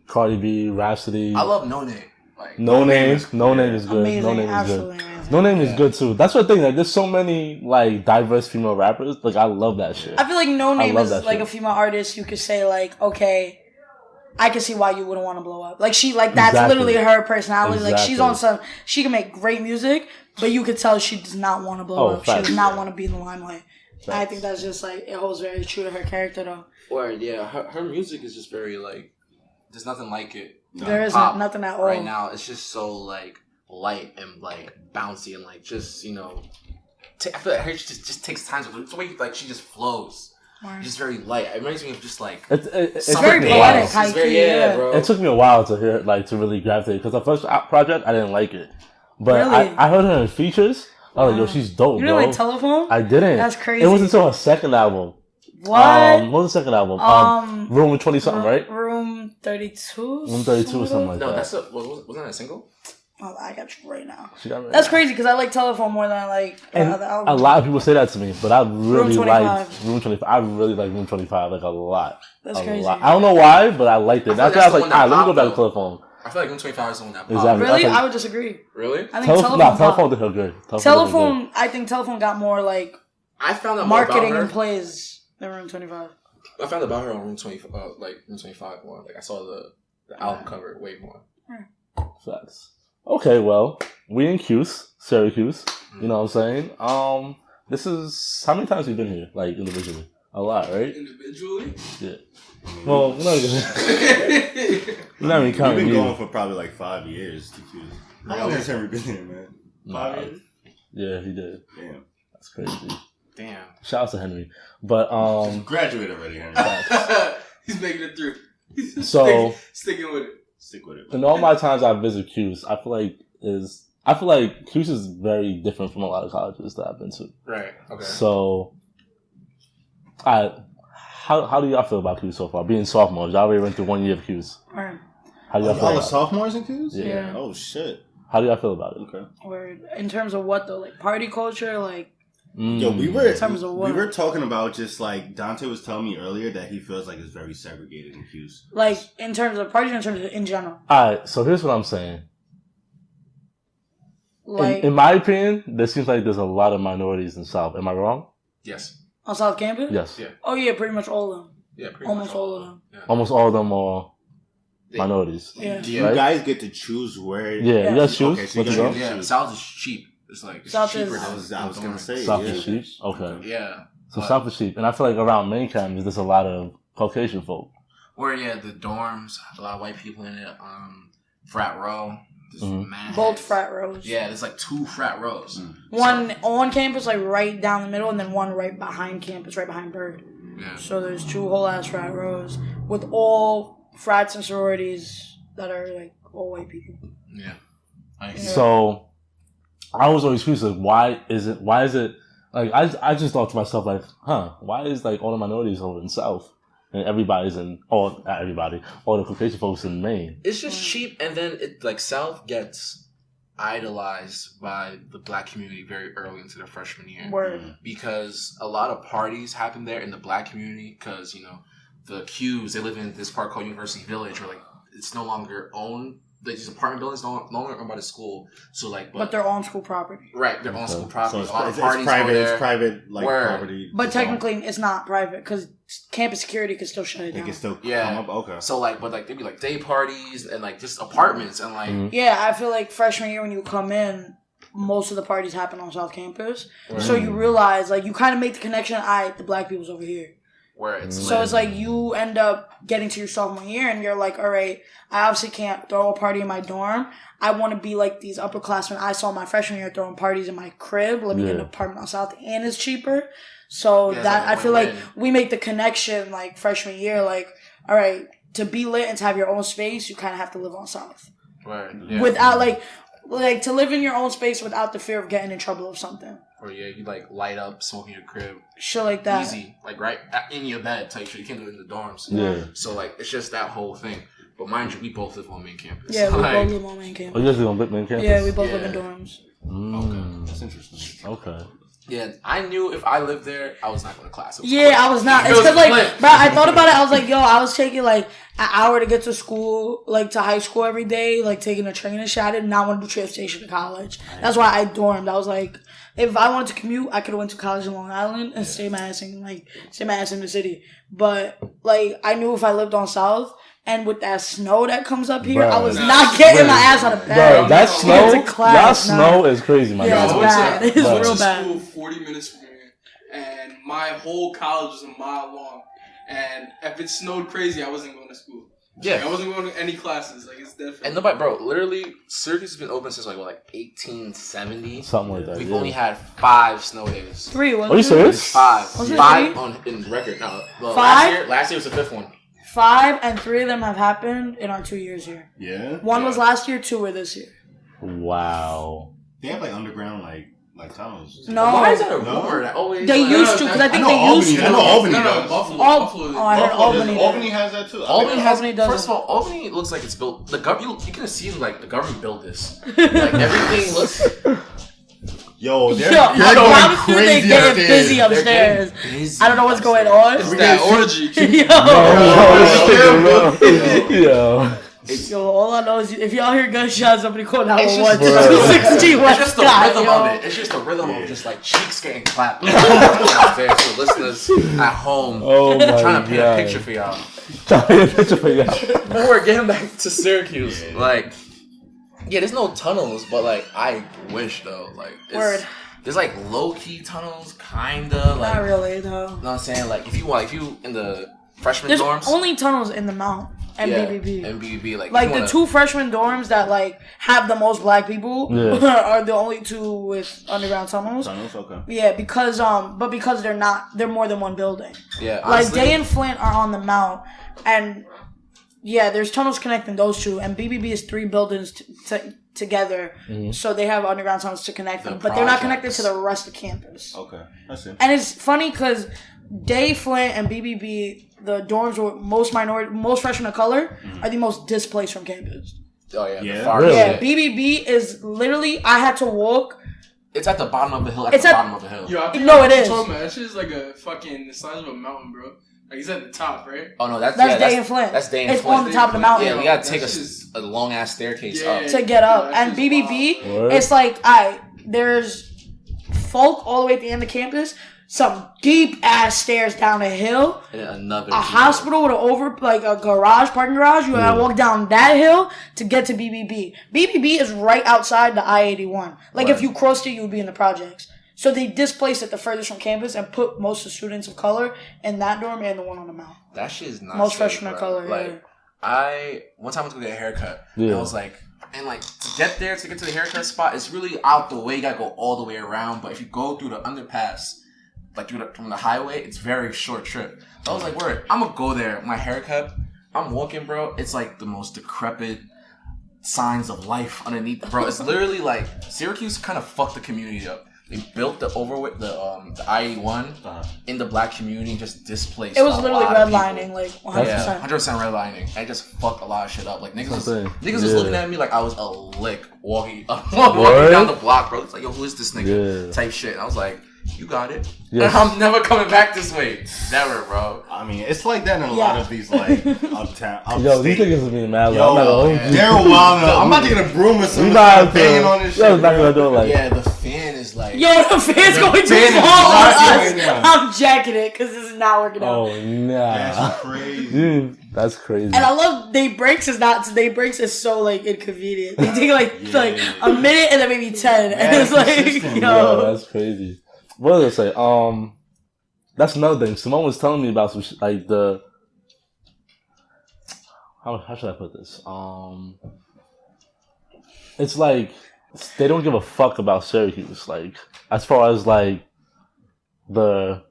Cardi B, Rhapsody. I love No Name. Like No Name. No Name is good. Amazing, No Name is absolutely good. amazing. No Name is good too. That's the thing. Like, there's so many like diverse female rappers. Like, I love that shit. I feel like No Name love is that like shit. a female artist. You could say like, okay, I can see why you wouldn't want to blow up. Like that's Exactly. literally her personality. Like she's Exactly. on she can make great music, but you could tell she does not want to blow up. facts. She does not want to be in the limelight. Facts. I think that's just like, it holds very true to her character though. or yeah, her music is just very like there's nothing like it. There is Pop nothing at all. right now. It's just so like light and like bouncy and like just I feel like her just takes time. The way like she just flows, just very light. It reminds me of just like It very took me a while. poetic, high It's very key, yeah. bro. It took me a while to hear, like, to really gravitate. Because the first project, I didn't like it. But Really? I heard her in features. I was like, yo, she's dope, You bro. didn't like Telephone? I didn't. That's crazy. It wasn't until her second album. What? What was the second album? Room 20 something, right? Room 32? Room 32 or something like no, that. wasn't that a single? Oh, I got you right now. She got me. That's crazy because I like Telephone more than I like And other a albums. lot of people say that to me, but I really Room like 25. Room 25. I really like Room 25, like, a lot. That's a crazy. lot. I don't know why, but I liked it. I That's feel why I that's was the like, one that let me go back to popped, Telephone. I feel like 125 is the one that popped. Exactly. Really? That's like- I would disagree. Really? I think Telephone did her good. Telephone, I think Telephone got more like I found out more marketing about and her. plays than Room 25. I found out about her on Room 25, Room 25 more. Like I saw the album cover way more. Facts. Okay, well, we in Syracuse. You know what I'm saying? This is, how many times have you been here? Like, individually? A lot, right? Individually? Yeah. Well, we're not even We've counting been you. going for probably like 5 years to choose. How long has Henry been here, man? 5 years? Yeah, he did. Damn. That's crazy. Damn. Shout out to Henry. But, Graduate already, Henry. He's making it through. He's So- sticking with it. Stick with it. in all my times I've visited Cuse, I feel like Cuse is very different from a lot of colleges that I've been to. Right. Okay. So, how do y'all feel about Cuse so far? Being sophomores, y'all already went through 1 year of Cuse. Or, How do y'all feel Y'all are about it? sophomores in Q's? Yeah. Oh, shit. How do y'all feel about it? Okay. or in terms of what though? Like party culture? Like, Yo, we were terms of what? we were talking about just like Dante was telling me earlier that he feels like it's very segregated in Q's. like in terms of parties or in terms of in general? Alright, so here's what I'm saying. Like, In my opinion, there seems like there's a lot of minorities in South. Am I wrong? Yes. on South Campus? Yes. Yeah. Oh yeah, pretty much all of them. Yeah. Pretty Almost much all of them. Yeah. Almost all of them are minorities. Yeah. Do you Right? guys get to choose where? Yeah, you guys choose. Okay, so you What you guys go? get Yeah. to South is cheap. It's like it's South cheaper is- than I was gonna say South yeah. is cheap. Okay. Yeah. So But- South is cheap. And I feel like around main campus, there's a lot of Caucasian folk. Or yeah, the dorms, a lot of white people in it. Frat row. There's mad. Both frat rows. Yeah, there's like 2 frat rows. One on campus, like right down the middle, and then one right behind campus, right behind Bird. Yeah. So there's 2 whole ass frat rows with all frats and sororities that are like all white people. Yeah. So I was always curious, like, why is it Like I just thought to myself like, why is like all the minorities over in South and everybody's in not everybody, all the Caucasian folks in Maine. It's just cheap, and then it like South gets idolized by the black community very early into their freshman year. Word. Because a lot of parties happen there in the black community because, the Qs, they live in this part called University Village where, like, it's no longer owned. These apartment buildings no longer owned by the school. So, like, but they're on school property. Right, they're on school property. So a lot of it's parties private. go there. It's private, like property. But technically, it's not private because campus security can still shut it down. They can still Yeah. come up. Okay. So, like, but like there'd be like day parties and like just apartments and like Yeah, I feel like freshman year when you come in, most of the parties happen on South Campus. So you realize, like, you kind of make the connection. The black people's over here. where it's So it's like you end up getting to your sophomore year and you're like, all right, I obviously can't throw a party in my dorm. I want to be like these upperclassmen I saw my freshman year throwing parties in my crib, living in an apartment on South, and it's cheaper. So that I feel like we make the connection like freshman year, like, all right, to be lit and to have your own space, you kind of have to live on South. Right. Yeah. Without like to live in your own space without the fear of getting in trouble or something. Or you like light up, smoking your crib. Shit like that. Easy. Like right in your bed type shit. You can't do it in the dorms. Yeah. So like it's just that whole thing. But mind you, we both live on main campus. Yeah, we like, both live on main campus. Oh, you guys live on main campus? Yeah, we both live in dorms. Okay, that's interesting. Okay. Yeah, I knew if I lived there, I was not going to class. Yeah, I was not. It's because, like, bro, I thought about it. I was like, yo, I was taking, like, an hour to get to school, like, to high school every day, like, taking a train and shit. I did not want to do transportation to college. That's why I dormed. I was like, if I wanted to commute, I could have went to college in Long Island and stay my ass in the city. But, like, I knew if I lived on South, and with that snow that comes up here, Bro, I was not getting my ass out of bed. Bro, that snow, It's a class, that snow is crazy, my Yeah, God. it's bad. It's I went real to bad. school 40 minutes from here, and my whole college was a mile long. And if it snowed crazy, I wasn't going to school. Yeah. Like, I wasn't going to any classes. Like, it's definitely. And nobody, bro, literally, Syracuse has been open since like 1870. Something like that. We've yeah. only had 5 snow days. 3, wasn't Are you it? serious? 5. Was it 5 3? in record. No, well, 5? Last year was the 5th one. 5 and 3 of them have happened in our 2 years here. Yeah. 1 was last year, 2 were this year. Wow. They have like underground like tunnels. No. Why is that a No. rumor that always? They like, used to, because I I think know they Albany. used to. I know Albany No, does. Buffalo. Oh, Buffalo. I heard Albany. Albany has that too. Albany has. Albany doesn't. First of all, Albany looks like it's built. The government, you can see like the government built this. Like everything looks. Yo, they're Yo, I going promise you they crazy getting upstairs. busy They're upstairs. getting busy I don't know what's going upstairs. on. It's that orgy. Yo, all I know is if y'all hear gunshots, somebody call It's 911 just- 260 It's West just the Scott, rhythm yo. of it. It's just the rhythm of just like cheeks getting clapped out there for listeners at home. Oh my God. Trying to paint a picture for y'all. Trying to paint a picture for y'all. But we're getting back to Syracuse. Like, yeah, there's no tunnels, but like, I wish though. Like, Word. There's like low key tunnels, kinda. Like, Not really, though. You know what I'm saying? Like, if you in the freshman There's dorms, only tunnels in the Mount and BBB. and BBB, like Like if you the wanna- 2 freshman dorms that like have the most black people Yeah. are the only 2 with underground tunnels. Tunnels, okay. Yeah, because they're more than one building. yeah, Like honestly, Day and Flint are on the Mount, and yeah, there's tunnels connecting those 2, and BBB is 3 buildings together, so they have underground tunnels to connect them, but they're not connected to the rest of campus. Okay, that's it. And it's funny because Day, Flint, and BBB, the dorms with most freshmen of color, are the most displaced from campus. oh yeah, Yeah. the far Really? Yeah, shit. BBB is literally I had to walk. It's at the bottom of the hill. It's the at- bottom of the hill. Yo, I think No, I it know what is. you're talking about. That shit is like a fucking the size of a mountain, bro. Like it's at the top, right? Oh no, that's That's Day and Flint. That's Day and It's Flint. on the top of the mountain. Yeah, we gotta That take shit is- a long ass staircase Yeah. up. To get up. Yeah, And that's just BBB, wild. it's like, there's folk all the way at the end of campus, some deep ass stairs down a hill, And then another a hospital with a parking garage. You gotta walk down that hill to get to BBB. BBB is right outside the I-81. Like if you crossed it, you would be in the projects. So they displaced it the furthest from campus and put most of the students of color in that dorm and the one on the Mount. That shit is not Most safe, freshmen of bro. color, Like, yeah. one time I went to get a haircut. Yeah. And I was like, to get there, to get to the haircut spot, it's really out the way. You gotta go all the way around. But if you go through the underpass, like from the highway, it's very short trip. So I was like, word, I'm gonna go there. My haircut, I'm walking, bro. It's like the most decrepit signs of life underneath, bro. It's literally like Syracuse kind of fucked the community up. They built the I-81 in the black community and just displaced. It was a literally lot of redlining, people. like 100%. Yeah, 100% redlining. And it just fucked a lot of shit up. Like niggas was Yeah. looking at me like I was a lick walking down the block, bro. It's like, yo, who is this nigga? Type shit. And I was like, you got it. Yes. I'm never coming back this way. Never, bro. I mean, it's like that in a lot of these like uptown. Yo, these niggas is being mad. Yo, I'm not gonna they're wild. I'm about to get a broom or something. Banging on this shit. Yo, not gonna do it like. Yeah, the fan is like. Yo, the fan's going to fan is fall on rocking us. right now. I'm jacking it because this is not working out. Oh nah. That's crazy. Dude, that's crazy. And I love day breaks is so like inconvenient. They take like a minute and then maybe 10, and it's like Yo, that's crazy. What did I say? That's another thing. Simone was telling me about some like the. How should I put this? It's like they don't give a fuck about Syracuse. Like as far as like the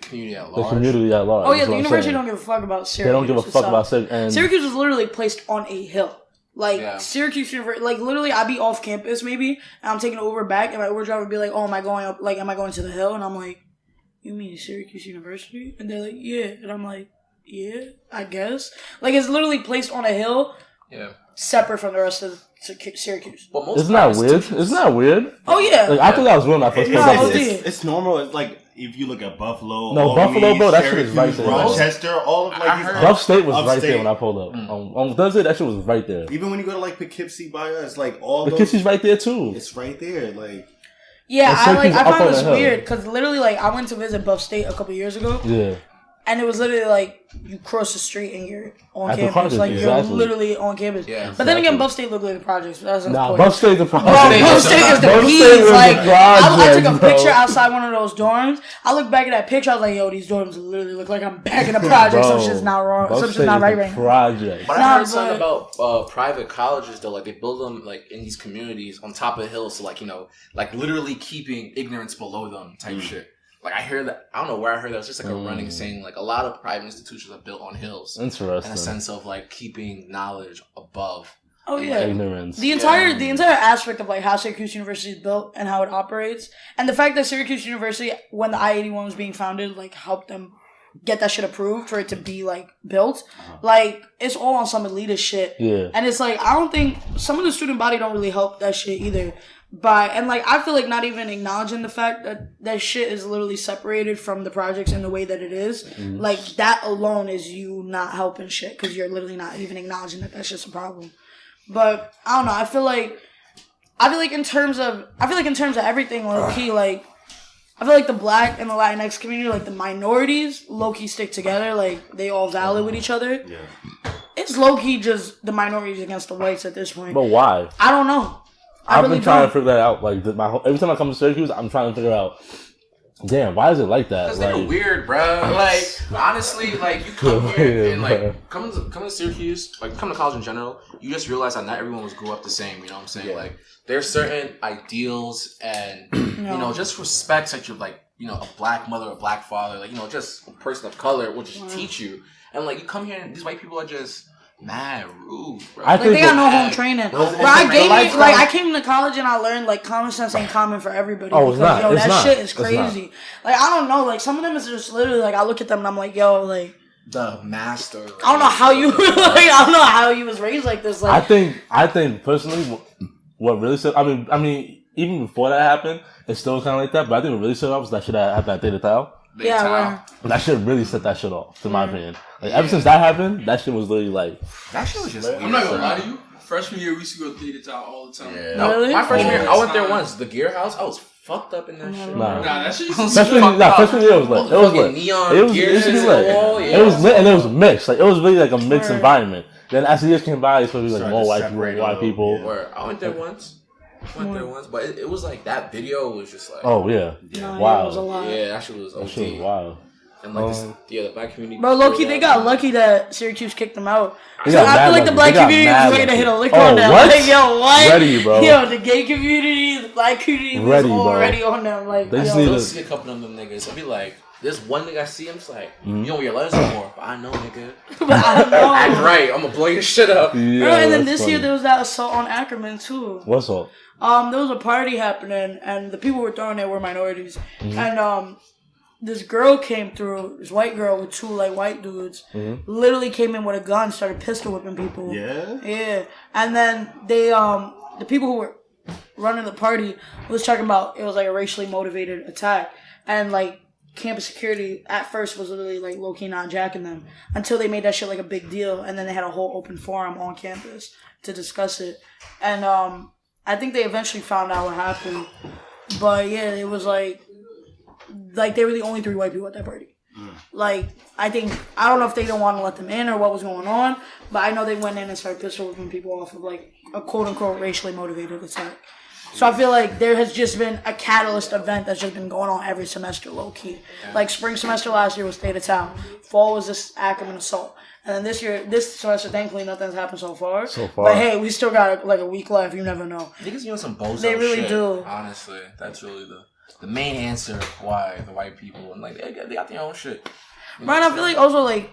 community at large. The community at large. Oh yeah, the university don't give a fuck about Syracuse. They don't give a fuck about Syracuse. And Syracuse is literally placed on a hill. Like Syracuse University, like literally, I'd be off campus maybe, and I'm taking an Uber back, and my Uber driver would be like, "Oh, am I going up? Like, am I going to the hill?" And I'm like, "You mean Syracuse University?" And they're like, "Yeah," and I'm like, "Yeah, I guess." Like, it's literally placed on a hill, separate from the rest of Syracuse. But most isn't that weird? Isn't that weird? Oh yeah. Like, I thought that was weird when I first heard about it. It's normal. It's like if you look at Buffalo, no Buffalo, bro, that shit is right there. Rochester, all of like these. Buff State was right there when I pulled up. On Thursday, that shit was right there. Even when you go to like Poughkeepsie by us, like all Poughkeepsie's right there too. It's right there, like. Yeah, I find this weird because literally, like, I went to visit Buff State a couple years ago. Yeah. And it was literally like you cross the street and you're on campus. Like you're literally on campus. Yeah, but then again, Buff State looked like the projects. But that's nah, Buff State's the project. Buff State is the bees. Like I took a picture outside one of those dorms. I look back at that picture. I was like, yo, these dorms literally look like I'm back in a project. Some shit's not wrong. Some shit's not right now. Project. But I heard something about private colleges though. Like they build them like in these communities on top of hills. So like like literally keeping ignorance below them type shit. Like, I hear that, I don't know where I heard that. It's just like a running saying, like, a lot of private institutions are built on hills. Interesting. In a sense of, like, keeping knowledge above. Oh, yeah. Ignorance. The entire aspect of, like, how Syracuse University is built and how it operates. And the fact that Syracuse University, when the I-81 was being founded, like, helped them get that shit approved for it to be, like, built. Like, it's all on some elitist shit. Yeah. And it's like, I don't think, some of the student body don't really help that shit either. And like, I feel like not even acknowledging the fact that that shit is literally separated from the projects in the way that it is. Mm-hmm. Like, that alone is you not helping shit because you're literally not even acknowledging that that's just a problem. But, I don't know, I feel like in terms of everything, low-key, like, I feel like the Black and the Latinx community, like, the minorities, low-key stick together. Like, they all valid with each other. Yeah. It's low-key just the minorities against the whites at this point. But why? I don't know. I've been trying to figure that out. Like every time I come to Syracuse, I'm trying to figure out. Damn, why is it like that? Because they're weird, bro. Like honestly, like you come here and like come to Syracuse, like come to college in general, you just realize that not everyone was grew up the same. You know what I'm saying? Yeah. Like there's certain ideals and you know just respects that you're like a black mother, a black father, like just a person of color will just teach you. And like you come here and these white people are just mad rude, bro. Like they got no home training. Bro, I came to college and I learned like common sense ain't common for everybody. Oh, it's not. Yo, that shit is crazy. Like I don't know. Like some of them is just literally like I look at them and I'm like, yo, like the master. I don't know how you like. I don't know how you was raised like this. Like I think personally, what really said. I mean, even before that happened, it still was kind of like that. But I think what really set off was that shit I had that data tile. That shit really set that shit off, to my opinion. Like ever since that happened, that shit was literally like that shit was just. I'm not gonna lie to you. Freshman year, we used to go to Data Town all the time. Yeah. No, really? My freshman year, I went there once. The Gear House, I was fucked up in that shit. Nah, that shit. Freshman year was lit. It was lit. Neon it used to be lit. It was lit and it was mixed. Like it was really like a mixed environment. Then as the years came by, it's supposed to be like more white people. Where I went there once. But it was like that video was just like wow. It was a lot. Yeah, that shit was OD. That shit was wild. And like the black community. Bro, low-key, they got lucky that Syracuse kicked them out. They So got I mad feel like the lucky. black They got community mad was ready to lucky. hit a lick Oh, on them. what? Like, yo, what? Ready, bro. Yo, the gay community, the black community was Ready, bro. already on them. Like, They just yo. need You'll to- see a couple of them niggas. I'll be like, there's one nigga I see him, it's like, you don't wear letters anymore, but I know, nigga. But I know. Act right, I'm gonna blow your shit up. Yeah, Bro, and then that's this year funny. there was that assault on Ackerman too. What's up? There was a party happening, and the people who were throwing it were minorities. And this girl came through, this white girl with two like white dudes, literally came in with a gun, started pistol whipping people. Yeah. And then they, the people who were running the party was talking about it was like a racially motivated attack, and like campus security at first was literally like low key not jacking them until they made that shit like a big deal, and then they had a whole open forum on campus to discuss it, and I think they eventually found out what happened, but yeah, it was like they were the only 3 white people at that party. Like, I don't know if they didn't want to let them in or what was going on, but I know they went in and started pistol whipping people off of like a quote unquote racially motivated attack. So I feel like there has just been a catalyst event that's just been going on every semester, low key. Like spring semester last year was State of Town, fall was this Ackerman assault, and then this semester, thankfully nothing's happened so far. But hey, we still got like a week left. You never know. Niggas doing some bozo They really shit, do. Honestly, that's really the main answer why the white people and like they got their own shit. Brian, I feel like also like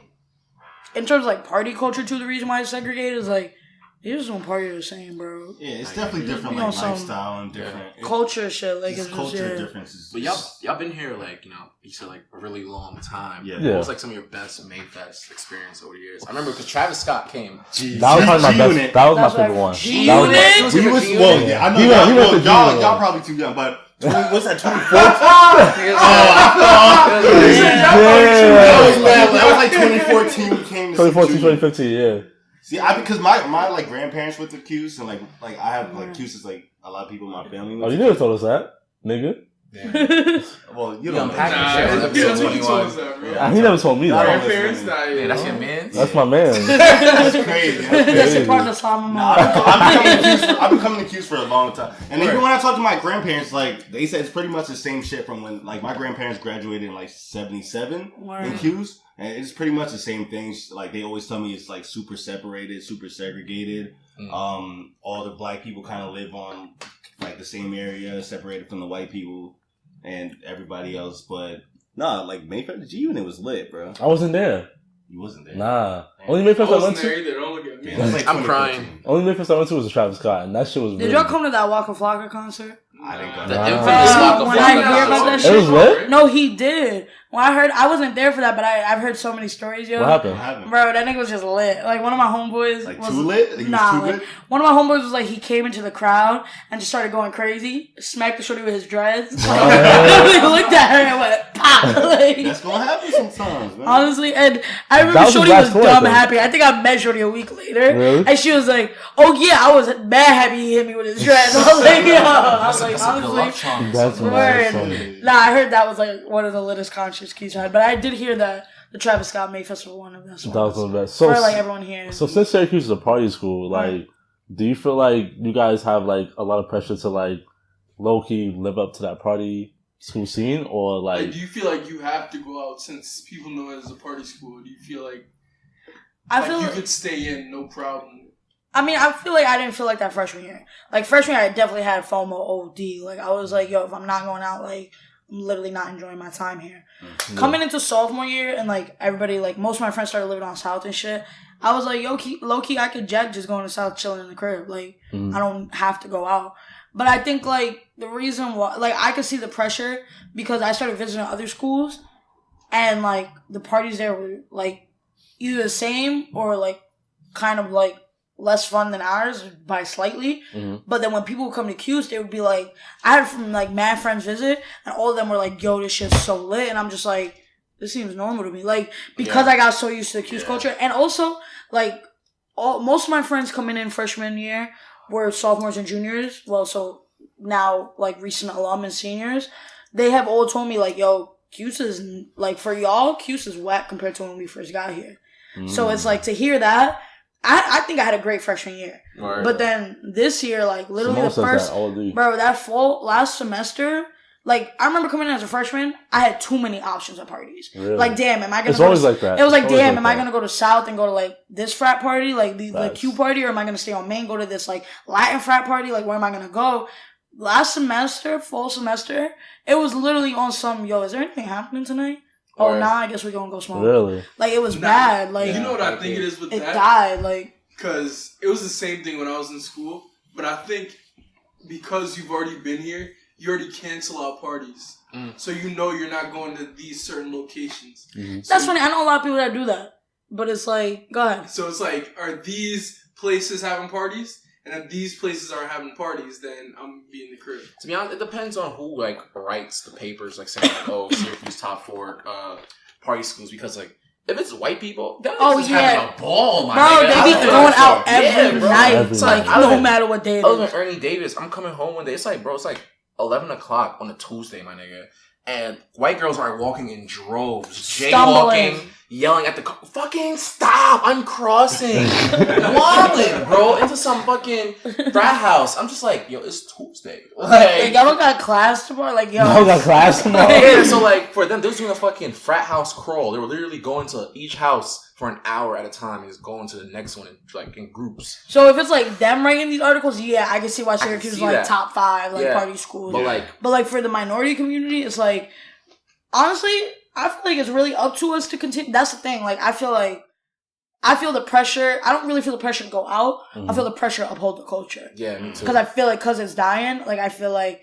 in terms of like party culture too, the reason why it's segregated is like they just don't party the same, bro. Yeah, it's definitely different, You know, like some lifestyle and different Culture shit, like it's just culture differences. But y'all been here like you said like a really long time. Yeah. What was like some of your best Mayfest experience over the years? I remember because Travis Scott came. That was probably my best. G-Unit. That was my That's favorite like one. G-Unit? That was We was well, yeah, I know He went to y'all G-Unit. probably too young, but what's that? 24? That was like 2014. We came to 2014, Junior. 2015, yeah. See, because my like grandparents went to Cuse, and like I have like Cuse is like a lot of people in my family. Oh, you never told us that, nigga. Well, you You don't know. unpacking Nah, shit. he Episode told 21. us that, bro. He never told me that. Grandparents, nah, Yeah, that's your man. That's my man. That's crazy. That's your partner's alma Nah, mater. I've been coming to Cuse for a long time, and even when I talk to my grandparents, like they said, it's pretty much the same shit from when like my grandparents graduated in like '77 in Cuse, and it's pretty much the same thing. Like they always tell me it's like super separated, super segregated. All the black people kind of live on like the same area, separated from the white people and everybody else. But nah, like Mayfair, the G Unit was lit, bro. I wasn't there. You wasn't there. Nah. Only Mayfest I went wasn't there to. either. Don't look at me. Yeah, it was like I'm 2014. crying. Only Mayfest I went to was a Travis Scott, and that shit was. Did really y'all good. come to that Waka Flocka concert? I didn't go. The Nah. infamous Waka When I Flocka hear about that concert. It was lit? No, he did. When I heard, I wasn't there for that, but I've heard so many stories, yo. What happened? What happened? Bro, that nigga was just lit. Like, one of my homeboys Like was... too lit? He was Nah, too like, lit? one of my homeboys was like, he came into the crowd and just started going crazy, smacked the shorty with his dreads. Like, literally looked at her and went, pop! Like, That's gonna happen sometimes, man. honestly, and I remember That was his Shorty last was tour, dumb I think. happy. I think I met Shorty a week later, Really? and she was like, "Oh yeah, I was mad happy he hit me with his dreads." I was like, "Yo," I was like, That's a good love honestly, song. That's Word. mad funny. nah. I heard that was like one of the littest concerts Keys had, but I did hear that the Travis Scott May Festival one of the best That was ones one of the best. So, for like everyone here. so since Syracuse is a party school, like, do you feel like you guys have like a lot of pressure to like low key live up to that party school scene, or Like, like? do you feel like you have to go out since people know it as a party school? Do you feel like I feel you like, could stay in, no problem? I mean, I feel like I didn't feel like that freshman year. Like freshman year, I definitely had FOMO OD. Like I was like, yo, if I'm not going out, like I'm literally not enjoying my time here. Coming into sophomore year and like everybody, like most of my friends started living on South and shit. I was like, yo, low key, I could jack just going to South, chilling in the crib. Like I don't have to go out. But I think like the reason why, like I could see the pressure because I started visiting other schools, and like the parties there were like either the same or like kind of like less fun than ours by slightly. But then when people would come to Q's, they would be like, I had from like mad friends visit, and all of them were like, yo, this shit's so lit. And I'm just like, this seems normal to me. Like, because I got so used to the Q's culture. And also, like, most of my friends coming in freshman year were sophomores and juniors. Well, so now, like, recent alum and seniors. They have all told me, like, yo, Q's is, like, for y'all, Q's is whack compared to when we first got here. So it's like, to hear that, I think I had a great freshman year. Right. But then this year, like literally Simone the says first, that all day. bro, that fall last semester, Like, I remember coming in as a freshman, I had too many options at parties. Really? Like, damn, am I gonna It's go always to, like that. It was like, It's always damn, like am I that. gonna go to South and go to, like, this frat party, like, the Facts. Q party, or am I gonna stay on Main, go to this, like, Latin frat party? Like, where am I gonna go? Last semester, fall semester, it was literally on some, yo, is there anything happening tonight? Oh, Or- nah, I guess we're gonna go smoke. Really? Like, it was Nah, bad. Like, You know what I think it is with it that? died. Like, Because it was the same thing when I was in school. But I think because you've already been here, you already cancel out parties. So you know you're not going to these certain locations. that's funny. I know a lot of people that do that. But it's like, go ahead. So it's like, are these places having parties? And if these places aren't having parties, then I'm gonna be in the crib. To be honest, it depends on who like writes the papers, like saying like, oh, Syracuse top 4 party schools, because like if it's white people, they're Oh, just yeah. having a ball, my Bro, nigga. they I be live in- going out every Yeah, bro. night. Every It's like, night. I live no in- matter what day it I live is. in Ernie Davis. I'm coming home one day. It's like, bro, it's like 11 o'clock on a Tuesday, my nigga. And white girls are walking in droves, Stumbling. jaywalking, yelling at the car. Fucking stop! I'm crossing. Wildin', bro, into some fucking frat house. I'm just like, yo, it's Tuesday. Like, Like, y'all don't got class tomorrow? Like, yo. No, got class tomorrow. yeah, so like for them, they was doing a fucking frat house crawl. They were literally going to each house for an hour at a time and just going to the next one in, like in groups. So if it's like them writing these articles, yeah, I can see why Syracuse is see like that. top 5 like Yeah. party schools. But But like for the minority community, it's like, honestly, I feel like it's really up to us to continue. That's the thing. Like, I feel the pressure. I don't really feel the pressure to go out. I feel the pressure to uphold the culture. yeah, me too. Because I feel like, because it's dying, like, I feel like,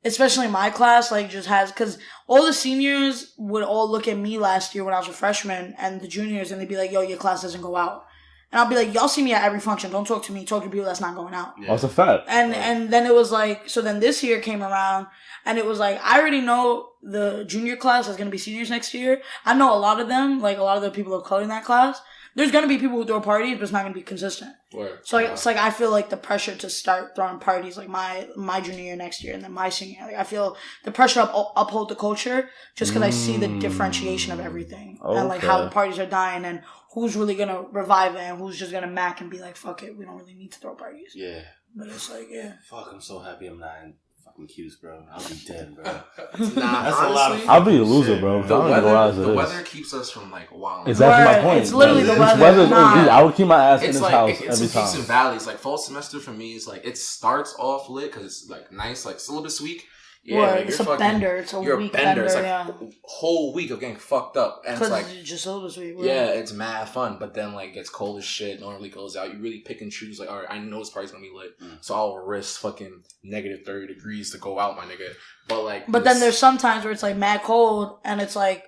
especially my class, like, just has, because all the seniors would all look at me last year when I was a freshman, and the juniors, and they'd be like, yo, your class doesn't go out. And I'll be like, y'all see me at every function. Don't talk to me. Talk to people that's not going out. That's a fact. And then it was like, so then this year came around, and it was like, I already know the junior class is going to be seniors next year. I know a lot of them, like a lot of the people of color in that class. There's going to be people who throw parties, but it's not going to be consistent. Word. So like, it's like, I feel like the pressure to start throwing parties like my junior year next year and then my senior year. Like, I feel the pressure to uphold the culture just because I see the differentiation of everything and like how the parties are dying and who's really going to revive it and who's just going to mac and be like, fuck it, we don't really need to throw parties. Yeah. But it's like, yeah. Fuck, I'm so happy I'm not in fucking Q's, bro. I'll be dead, bro. Nah, That's a lot of honestly, I'll be a loser, bro. Shit, I don't even go out as it the is. weather keeps us from like wilding. Exactly my Right, point. it's literally the It's weather. Nah. I would keep my ass in It's this like house it's every peaks and time. valleys. Like fall semester for me is like it starts off lit because it's like nice, like syllabus week. Yeah, Right, like, it's you're a bender. It's a you're week a bender. bender, It's like yeah. a whole week of getting fucked up, and it's Because like it's just syllabus week. yeah, it's mad fun. But then like it gets cold as shit. No one really goes out. You really pick and choose. Like all right, I know this party's gonna be lit, so I'll risk fucking negative 30 degrees to go out, my nigga. But like, But then there's some times where it's like mad cold and it's like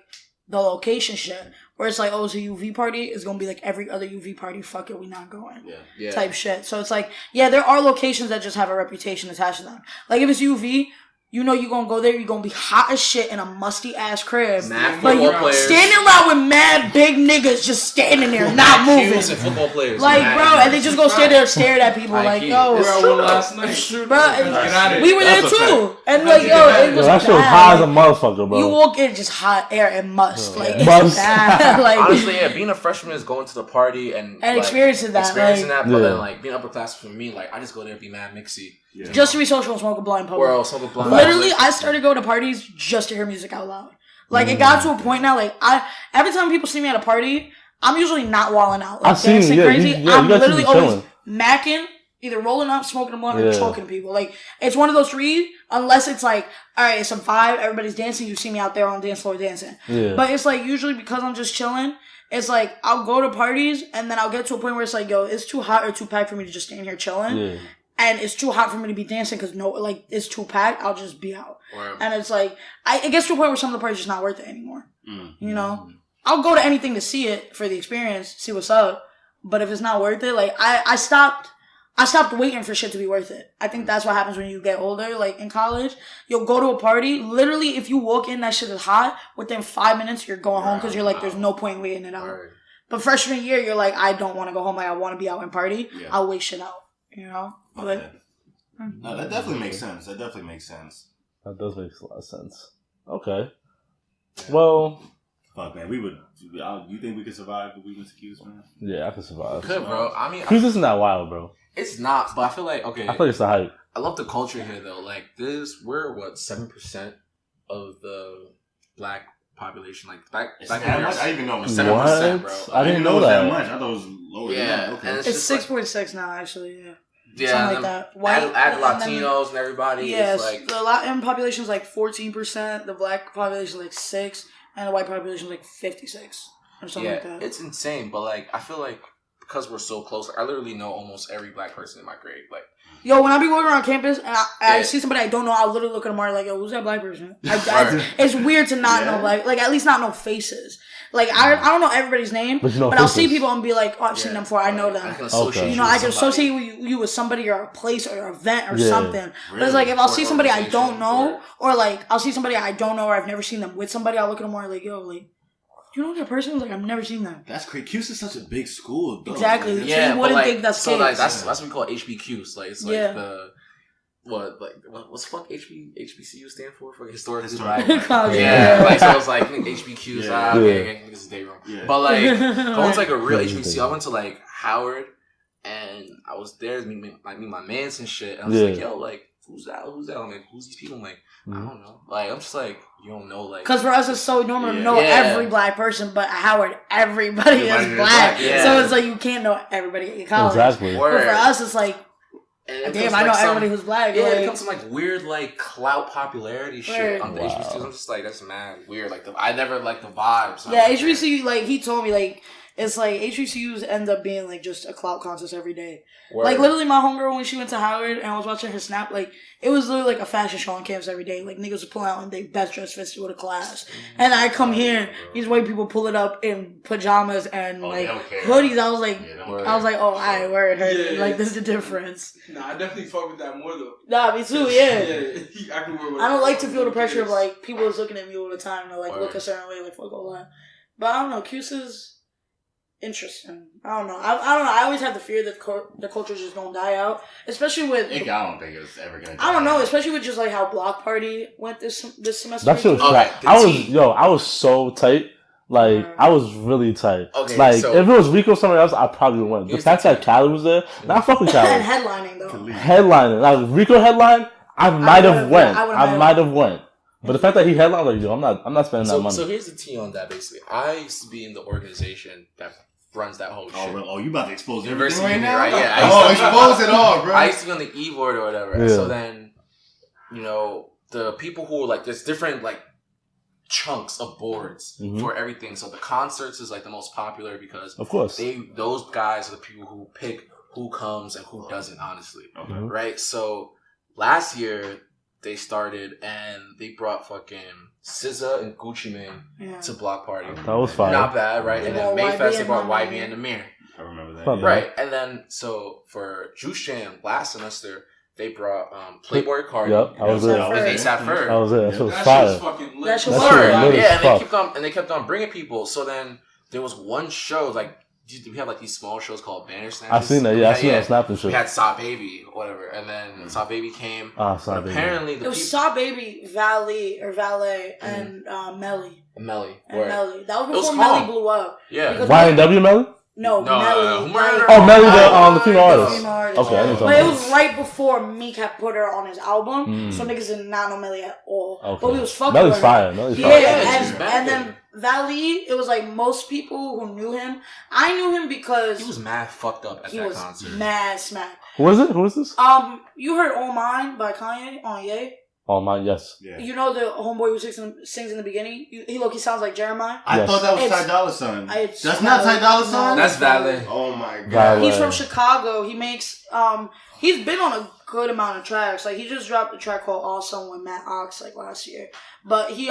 the location shit. Where it's like, oh, it's a UV party. It's going to be like every other UV party. Fuck it, we not going. yeah. Type shit. So it's like, yeah, there are locations that just have a reputation attached to them. Like if it's UV, you know you're going to go there. You're going to be hot as shit in a musty ass crib. Mad But football you players. standing around with mad big niggas just standing there, not moving. Cues and football players. Like, mad bro, and they just go stand there and stare at people I like, keep- yo, it's We're true. out one last night. bro, Get out of we here. were there That's a too. And like, yo, it Yo, was that shit was bad. high as a motherfucker, bro. You walk in just hot air and must. Like, Must. it's bad. Like, Honestly, yeah, being a freshman is going to the party and like, experiencing that. experiencing Like, that, but Yeah. then like being upper class for me, like I just go there and be mad mixy. Yeah. just to be social and smoke a blunt in public. Or else smoke a blunt. Literally, I started going to parties just to hear music out loud. Like, it got to a point now, like, every time people see me at a party, I'm usually not walling out. Like, I've seen dancing you, yeah, crazy. you I'm guys literally should be always chilling. macking, either rolling up, smoking a blunt, or Yeah. choking people. Like, it's one of those three, unless it's like, alright, it's a vibe, everybody's dancing, you see me out there on the dance floor dancing. Yeah. But it's like, usually because I'm just chilling, it's like, I'll go to parties, and then I'll get to a point where it's like, yo, it's too hot or too packed for me to just stand here chilling. Yeah. And it's too hot for me to be dancing because it's too packed. I'll just be out. Or- And it's like, it gets to a point where some of the parties just not worth it anymore. Mm-hmm. You know? I'll go to anything to see it for the experience, see what's up. But if it's not worth it, like, I stopped waiting for shit to be worth it. I think that's what happens when you get older, like in college. You'll go to a party, literally, if you walk in, that shit is hot, within 5 minutes, you're going home because you're like, there's no point waiting it out. Word. But freshman year, you're like, I don't want to go home, like, I want to be out and party. Yeah. I'll wait shit out, you know? But, Okay. No, that definitely makes sense. That definitely makes sense. That does make a lot of sense. Okay. Well, Fuck, man. We would. You think we could survive the weakness of Q's, man? yeah, I can survive. Good, bro. I mean, Cruise isn't that wild, bro. it's not, but I feel like okay. I feel like it's the hype. I love the culture here though. Like this, we're what 7%. of the black population. Like black That much? immigrants. I didn't even know it was 7%, bro. I didn't know it was that. much. I thought it was lower than that. Okay. and It's just like- 6.6 now, actually. Yeah. Yeah, Something and like then that. White, add and then- Latinos and everybody. Yes, It's like the Latin population is like 14%, the black population is like 6%, and the white population is like 56% or something like that. it's insane. But like, I feel like because we're so close, like, I literally know almost every black person in my grade. Like, Yo, when I be walking around campus and I Yeah. see somebody I don't know, I'll literally look at them and like, yo, who's that black person? It's weird to not know, like at least not know faces. Like, I don't know everybody's name, But you know I'll see faces. people and be like, oh, I've seen them before, I know I them. can associate You know, I with can somebody. associate you with somebody or a place or an event or Yeah. something. But it's like, if I'll Or see somebody I don't organization, know, or like, I'll see somebody I don't know or I've never seen them with somebody, I'll look at them more like, yo, like, you know that person? Like, I've never seen them. That's crazy. Cuse is such a big school, though. Exactly. Man. Yeah, you but wouldn't like, think that's so like kids. that's what we call HBQs. Like, it's like Yeah. what's fuck HBCU stand for? For historically Historical black. Black. Yeah, like so it's like HBQs. Yeah. Okay, niggas is day room. Yeah. But like going to like a real Yeah, HBCU, I went to like Howard, and I was there to meet my mans and shit. And I was like, yo, like who's that? I'm like, who's these people? I'm like, I don't know. Like I'm just like, you don't know, like. Because for us, it's so normal to Yeah. know Yeah. every black person, but at Howard, everybody is Everybody is black. black, yeah. So it's like you can't know everybody at your college. Exactly. But Word. for us, it's like, And it damn, becomes, I know like, some- everybody who's black. Yeah, like, it becomes some like weird like clout popularity shit Word. on the Wow. HBCUs. I'm just like, that's mad weird. Like I never liked the vibes. yeah, HBCU, like, he told me, like, it's like HBCUs end up being like just a clout contest every day. Word. Like, literally, my homegirl, when she went to Howard and I was watching her snap, like, it was literally like a fashion show on campus every day. Like, niggas would pull out in their best dress fits to go to class. And I come here, these white people pull it up in pajamas and, Oh, like, they don't care. hoodies. I was like, Yeah, don't Word. care. I was like, oh, I word her. Yeah. Like, this is the difference. Nah, I definitely fuck with that more though. Nah, me too, yeah. I can wear I don't like to feel the pressure of, like, people is looking at me all the time to, like, look a certain way, like, fuck all that. But I don't know, Cuse is interesting. I don't know. I don't know. I always have the fear that the culture's just gonna die out. Especially with, I don't think it's ever gonna. I don't know, especially with just, like, how Block Party went this semester. That shit was Okay, fat. the I was tea. I was so tight. Like I was really tight. Okay, like so- if it was Rico or somewhere else, I probably would win. The Here's fact the that Cali was there, now I fuck with And Cali. headlining, though. Headlining, like Rico headline, I might have would've- went. I would've I had might have went. But the fact that he headlined, like yo, I'm not spending that money. So here's the tea on that. Basically, I used to be in the organization that runs that whole shit. Oh, really? Oh, you about to expose University everything right Union, now? right? Yeah, I used to- expose it all, bro. I used to be on the e-board or whatever. Yeah. So then, you know, the people who were like, there's different like chunks of boards Mhm. for everything. So the concerts is like the most popular because Of course. those guys are the people who pick who comes and who doesn't, honestly. Okay. Mhm. Right? So last year they started and they brought fucking SZA and Gucci Mane Yeah. to Block Party. That was fire. Not bad, right? And They then brought Mayfest, YB they brought and YB Amir. and Amir. I remember that. Not yeah. bad. Right. And then, so for Juice Jam last semester, they brought Playboy Cardi. Yep, I was there. Yeah, And ASAP Ferg. I was there. That shit was That shit fire. was fucking lit. That shit That was shit fire. was lit Yeah, as and they kept on bringing people. So then there was one show, like, we have like these small shows called Banner Snatchers. I seen that. Yeah, I seen that snap and We shit. had Saw Baby, whatever. And then Saw Baby came. Ah, sorry, baby. Apparently, the It was people. Saw Baby, Valet, and Melly. Melly. And Word. Melly. That was It was before Melly calm. blew up. Yeah. Because- YNW Melly? No, No, Melly. Murder. like- Oh, Melly, the female The artist. female artist. Okay, I didn't talk But it about was right before Meek had put her on his album, Mm. so niggas did not know Melly at all. Okay. But we was fucking Melly's with her. fire. Melly's Yeah, fire. Yeah, she's and back then Valley, it was like most people who knew him. I knew him because He was mad fucked up at he that was concert. mad smack. Who is it? Who is this? You heard All Mine by Kanye on Ye? Oh, mine, yes. Yeah. You know the homeboy who sings in the beginning? He look, he sounds like Jeremiah. I Yes. thought that was It's- Ty Dolla Sign. It's That's not Ty Dolla Sign? No. That's valid. Oh my god. Valet. He's from Chicago. He makes he's been on a good amount of tracks. Like he just dropped a track called Awesome with Matt Ox like last year. But he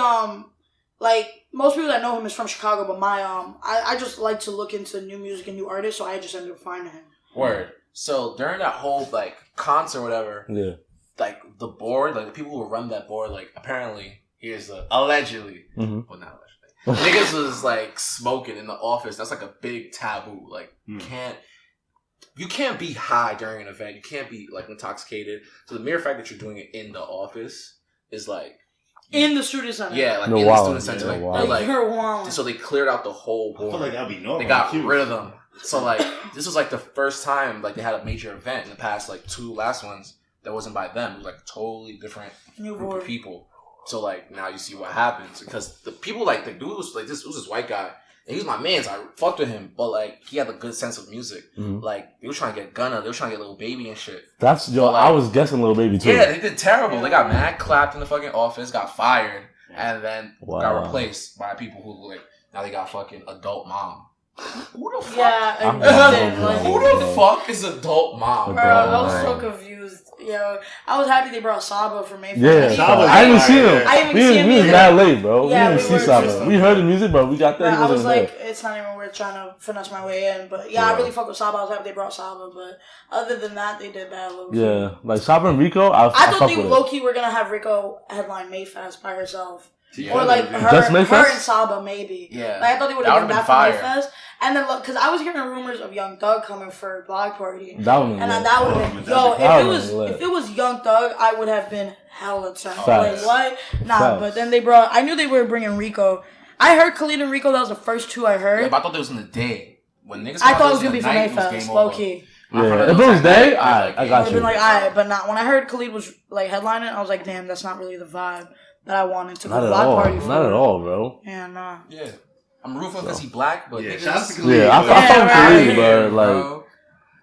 like most people that know him is from Chicago, but my I just like to look into new music and new artists, so I just ended up finding him. Word. So during that whole like concert, or whatever, Yeah. like the board, like the people who run that board, like apparently here's the allegedly, Mm-hmm. well not allegedly, niggas was like smoking in the office. That's like a big taboo. Like you can't be high during an event. You can't be like intoxicated. So the mere fact that you're doing it in the office is like In the student center. yeah, like No, in wow. the student center. Yeah, Like, wow. they're Like, you're like wild. so they cleared out the whole I board. feel like that'd be normal. They got Cute. rid of them. So like this was like the first time like they had a major event in the past like two last ones that wasn't by them. It was like a totally different New group board. of people. So like now you see what happens because the people like the dude was like this was this white guy. And he was my man, so I fucked with him. But like he had a good sense of music. Like they were trying to get Gunna, they were trying to get Lil Baby and shit. That's yo. Like, I was guessing Lil Baby too. Yeah, they did terrible. They got mad clapped in the fucking office, got fired, and then got replaced by people who like now they got fucking adult mom. Who the fuck? Yeah, who the fuck is adult mom? Bro, I was so confused. Yo, I was happy they brought Saba for Mayfair. Yeah, Saba, I didn't see him. I didn't see him We was either. mad late, bro. Yeah, we didn't see Saba. We heard the music, but we got there. I was like, it's not even worth trying to finesse my way in. But yeah, I really fuck with Saba. I was happy they brought Saba. But other than that, they did bad low key. Yeah, like Saba and Rico, I thought they with low key were gonna have Rico headline Mayfest by herself. Yeah. Or like Just her Mayfest? and Saba maybe. Yeah. Like I thought they would That have done would've that been for fire. Mayfest. And then because I was hearing rumors of Young Thug coming for a block party. that one. And that would have been if it was Young Thug, I would have been hella turned. Like what? Nah, Facts. but then I knew they were bringing Rico. I heard Khalid and Rico. That was the first two I heard. Yeah, but I thought that was in the day when niggas. I thought it was gonna be in for the night, it was Mayfest, game low over. key. Yeah, if it was day, I got I've you. been like, alright, but not when I heard Khalid was like headlining. I was like, damn, that's not really the vibe that I wanted to go Not to at block all. party for. Not at all, bro. Yeah, nah. Yeah, I'm rooting because he black, but Yeah, niggas. shout out to Khalid. Yeah, I Yeah, fuck with right. Khalid, but like, Bro.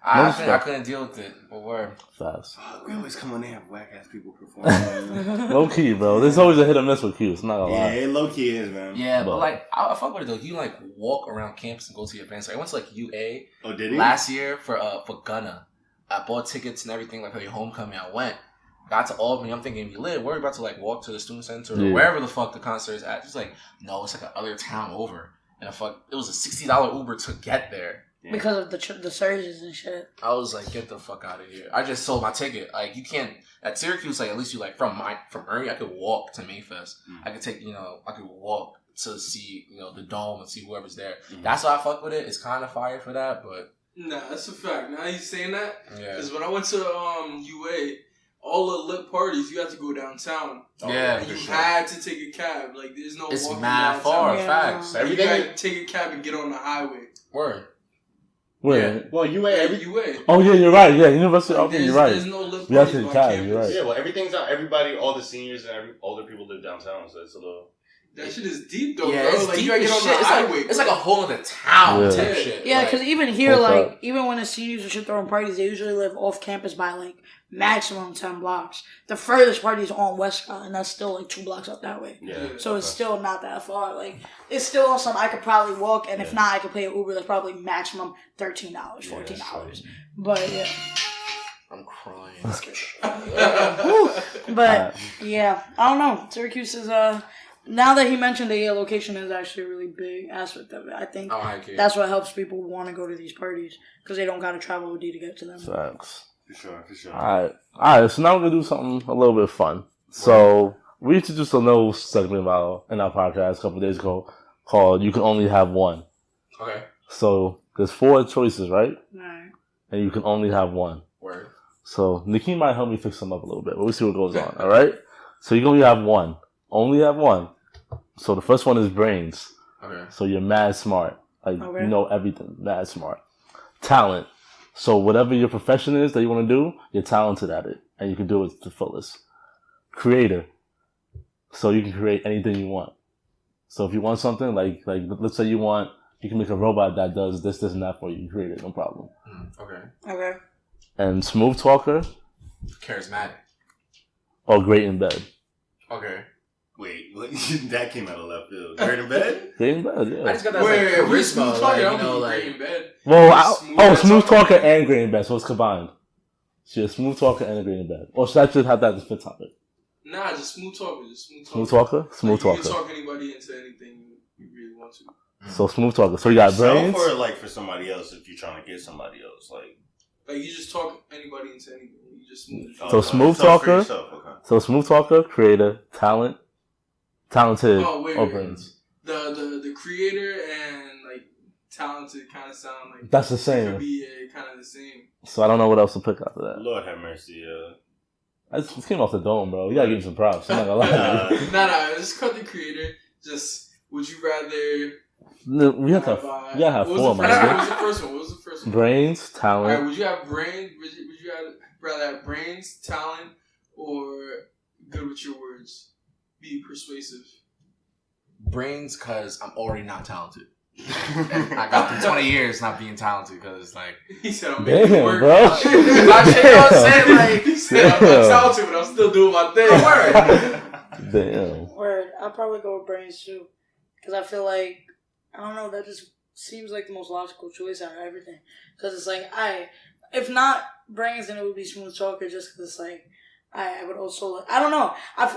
I stuff. couldn't deal with it. But word. fast. We always come on there and have whack ass people perform. Low key, bro. There's always a hit or miss with Q. It's not gonna Yeah, lie. it low key is, man. Yeah, but But- like I fuck with it though. You like walk around campus and go to your events. Like, I went to like UA Oh, did he? last year for Gunna. I bought tickets and everything like for your homecoming. I went. Got to Albany. I'm thinking we live. We're about to like walk to the student center or wherever the fuck the concert is at. She's like, no, it's like another town over. And it was a $60 Uber to get there. Because of the surges and shit. I was like, get the fuck out of here. I just sold my ticket. Like, you can't at Syracuse. Like, at least you like from Erie, I could walk to Mayfest. I could take I could walk to see the dome and see whoever's there. That's why I fuck with it. It's kind of fire for that, but Nah, that's a fact. Now he's saying that. yeah, Because when I went to UA, all the lit parties, you had to go downtown. Yeah, And for you sure. had to take a cab. Like, there's no It's walking mad downtown. far. Yeah. Facts. Like, you Everything. gotta take a cab and get on the highway. Word. Wait. Well, you At ain't UA. Oh yeah, you're right. Yeah, University. Like, Okay, you're right. There's no lit We have parties to on cab, campus. you're right. Yeah, well, everything's out. Everybody, all the seniors and older people live downtown, so it's a little. That shit is deep though, Yeah, bro. it's Like, deep you gotta as get on shit. the It's highway. like, it's like a whole other town Yeah. type shit. Yeah, Like, because even here, What's like, up? even when the seniors and shit throwing parties, they usually live off campus by like maximum 10 blocks. The furthest party is on Westcott, and that's still like 2 blocks up that way. Yeah. So it's still not that far. Like, it's still on some I could probably walk, and if not, I could pay an Uber. That's probably maximum $13, $14. But yeah. I'm crying. But yeah, I don't know. Syracuse is now that he mentioned the location is actually a really big aspect of it. I think Oh, I care. that's what helps people want to go to these parties because they don't got to travel OD to get to them. Facts. For sure. All right. So now we're gonna do something a little bit fun. So we introduced a little segment in our podcast a couple of days ago called "You Can Only Have One." Okay. So there's 4 choices, right? Alright. And you can only have one. Word. So Nikki might help me fix them up a little bit, but we'll see what goes on. All right. So you can only have one. Only have one. So the first one is brains. Okay. So you're mad smart. Like, Okay. you know everything. Mad smart. Talent. So whatever your profession is that you want to do, you're talented at it. And you can do it to the fullest. Creator. So you can create anything you want. So if you want something, like let's say you can make a robot that does this, and that for you. You create it, no problem. Okay. Okay. And smooth talker Charismatic. or great in bed. Okay. Wait, what? That came out of left field. Great in bed? Great in bed, yeah. I just got that Wait, like, we charisma, smooth like, talking. you I'm know, great like in bed. Well, Smooth smooth talker. talker and great in bed, so it's combined. She's a smooth talker and a great in bed. Or should I just have that as the fifth topic? Nah, just smooth talker. Just smooth talker. Smooth talker? Smooth Like, you talker. can talk anybody into anything you really want to. So smooth talker. So you got brains. Or like for somebody else if you're trying to get somebody else. Like Like, you just talk anybody into anything. You just smooth. So smooth for talker? yourself, okay. So smooth talker, creator, talented, Oh, wait, or wait. brains. The creator and like talented kind of sound like That's the it same. could be kind of the same. So I don't know what else to pick after that. Lord have mercy. I just came off the dome, bro. You gotta give me some props. I'm not gonna lie. to you. Nah, just cut the creator. Just would you rather? No, we have to. We gotta have what 4, was the first one? man. What was the first one? What was the first one? Brains, All right, talent. would you have brains? Would you rather have brains, talent, or good with your words? be persuasive? Brains, because I'm already not talented. I got through 20 years not being talented because, like, He said, I'm making it work. bro. I shit, you know what I'm saying? Like, He said, I'm not talented, but I'm still doing my thing. Damn. Word. I'll probably go with brains too. Because I feel like, I don't know, that just seems like the most logical choice out of everything. Because it's like, if not brains, then it would be smooth talker just because it's like, I would also, I don't know.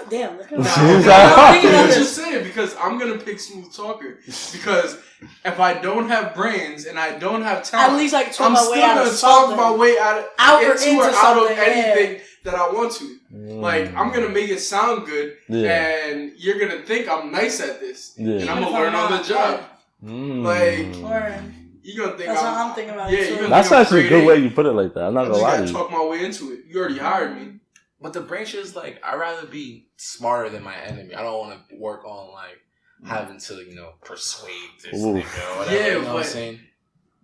Damn, look at I'm that. thinking about just saying because I'm gonna pick smooth talker because if I don't have brains and I don't have talent, At least I can talk I'm my still way out gonna of talk something. my way out Or of something, anything that I want to. Like I'm gonna make it sound good, and you're gonna think I'm nice at this, and I'm gonna learn on the job. Like Word. you're gonna think That's what I'm thinking about. Yeah, it you're too. gonna That's think I'm actually a grade good A. way you put it like that. I'm not I gonna just lie to gotta you. talk my way into it. You already hired me. but the brain shit is like, I'd rather be smarter than my enemy. I don't want to work on, like, having to, persuade this nigga or whatever. Yeah, you know what I'm but- saying?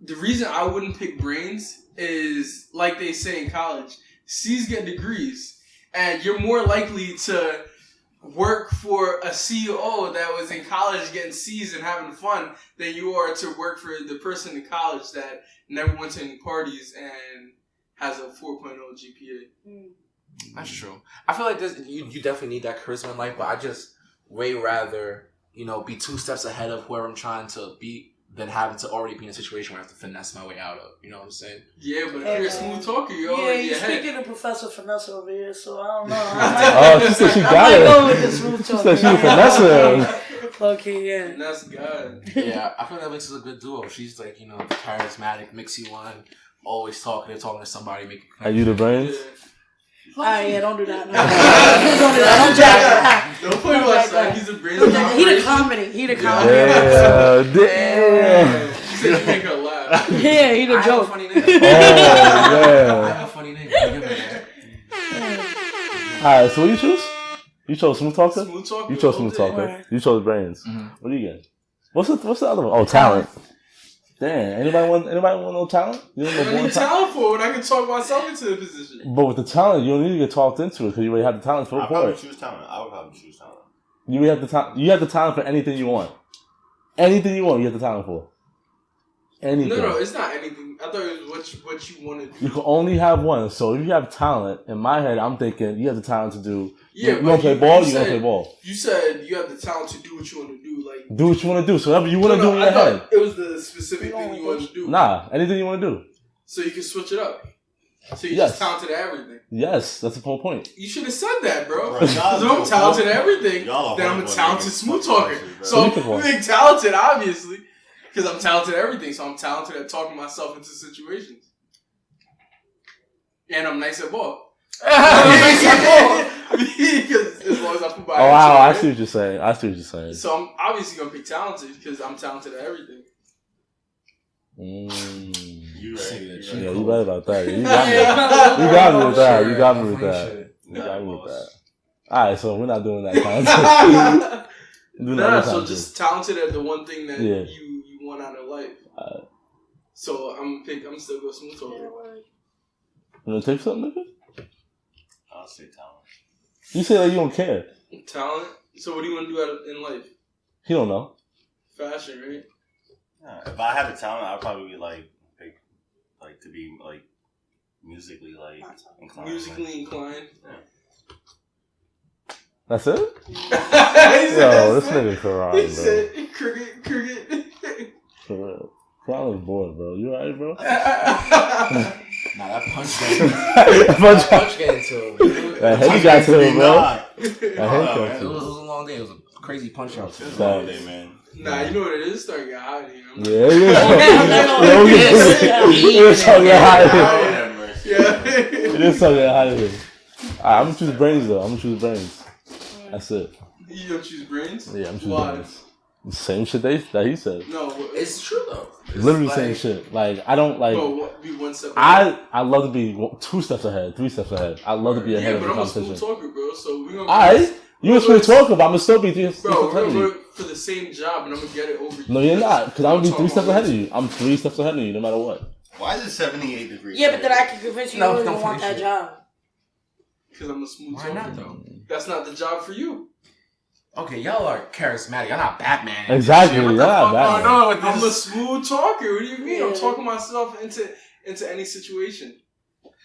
The reason I wouldn't pick brains is like they say in college, C's get degrees, and you're more likely to work for a CEO that was in college getting C's and having fun than you are to work for the person in college that never went to any parties and has a 4.0 GPA. That's true. I feel like you definitely need that charisma in life, but I just way rather, be 2 steps ahead of where I'm trying to be than having to already be in a situation where I have to finesse my way out of. You know what I'm saying? Yeah, but if you're a smooth talker, you're Yeah, already you're ahead. speaking to Professor Finesse over here, so I don't know. Oh, she said she I got might it. go with the smooth She talker. said she was finessing. Okay, yeah. And that's God. Yeah, I feel that makes us a good duo. She's like, the charismatic, mixy one, always talking to somebody, making. Are you the brains? Alright, yeah, don't do that. No. Don't do that. Don't jack that. Don't play with my son. He's a brain. He the comedy. He the comedy. Yeah, damn. She said you make her laugh. Yeah, he the I have a joke. funny name. Oh, I man. have a funny name. Give me that. Alright, so what you choose? You chose smooth talker? Smooth talker. You chose smooth talker. Right. You chose brains. Mhm. What do you get? What's the other one? Oh, talent. Damn. Anybody want no talent? You I don't don't know need talent for it when I can talk myself into the position. But with the talent, you don't need to get talked into it because you already have the talent I'd for probably it. choose talent. I would probably choose talent. You already have the talent. You have the talent for anything you want. Anything you want, you have the talent for. Anything. No, it's not anything. I thought it was what you wanted. You can only have one. So if you have talent, in my head, I'm thinking you have the talent to do. Yeah, you but want to play ball? You want to play ball? You said you have the talent to do what you want to do. Like Do what you want to do. So whatever you want to do in I your thought head. it was the specific thing you wanted to do. Nah, anything you want to do. So you can switch it up. So you're Yes. just talented at everything. Yes, that's the whole point. You should have said that, bro. Bro, Because y'all if I'm talented at everything, y'all are then I'm a horrible talented niggas. smooth talker. Bro. So Speak of one. I'm big talented, obviously. Because I'm talented at everything. So I'm talented at talking myself into situations. And I'm nice at ball. Because as long as I put my Oh wow, I energy see in. what you're saying. I see what you're saying. So I'm obviously going to pick talented because I'm talented at everything. You right. Yeah, you right about that. You got me. You got me with that. You got me with that. You got me with that. Alright, so we're not doing that content. Nah, so just talented at the one thing that Yeah. you want out of life. So I'm still going smooth talker. You wanna take something, nigga? I'll say talent. You say like you don't care. Talent. So what do you want to do in life? He don't know. Fashion, right? Yeah, if I had the talent, I'd probably be like to be like musically inclined. Musically inclined. That's it? He Yo, said- this nigga Karan, He bro. said cricket. For real. Karan is bored, bro. You alright, bro? Nah, that punch game. Punch That punch game too. That head got to him, bro. Nah. That head got It to was him. a long day. It was a crazy punch out too. It's a long day, man. Nah, you know what it is? Starting to get hot in here. Yeah, it is so hot here. Yeah. It is so hot here. Alright, I'm gonna choose brains though. I'm gonna choose brains. That's it. You don't choose brains? Yeah, I'm choosing Why? brains. Same shit that he said. No, It's true though. It's Literally like- same shit. Like I don't like. Bro, be one step ahead. I love to be 2 steps ahead, 3 steps ahead. I love to be ahead Yeah, of the but I'm a smooth competition. talker, bro. So we're gonna. Alright, you a smooth talker, but I'm gonna still be 3 steps Bro, we're ahead of gonna you. work for the same job, and I'm gonna get it over. No, you're not, because I'm gonna be 3 steps talking ahead of you. I'm 3 steps ahead of you, no matter what. Why is it 78 degrees? Yeah, but then I can convince you No, you don't don't want finish that it. job. Because I'm a smooth Why talker. not though? That's not the job for you. Okay, y'all are charismatic. I'm not Batman. Exactly, Shit, what the yeah, fuck Batman. going on with I'm a this? smooth talker. What do you mean? I'm talking myself into any situation.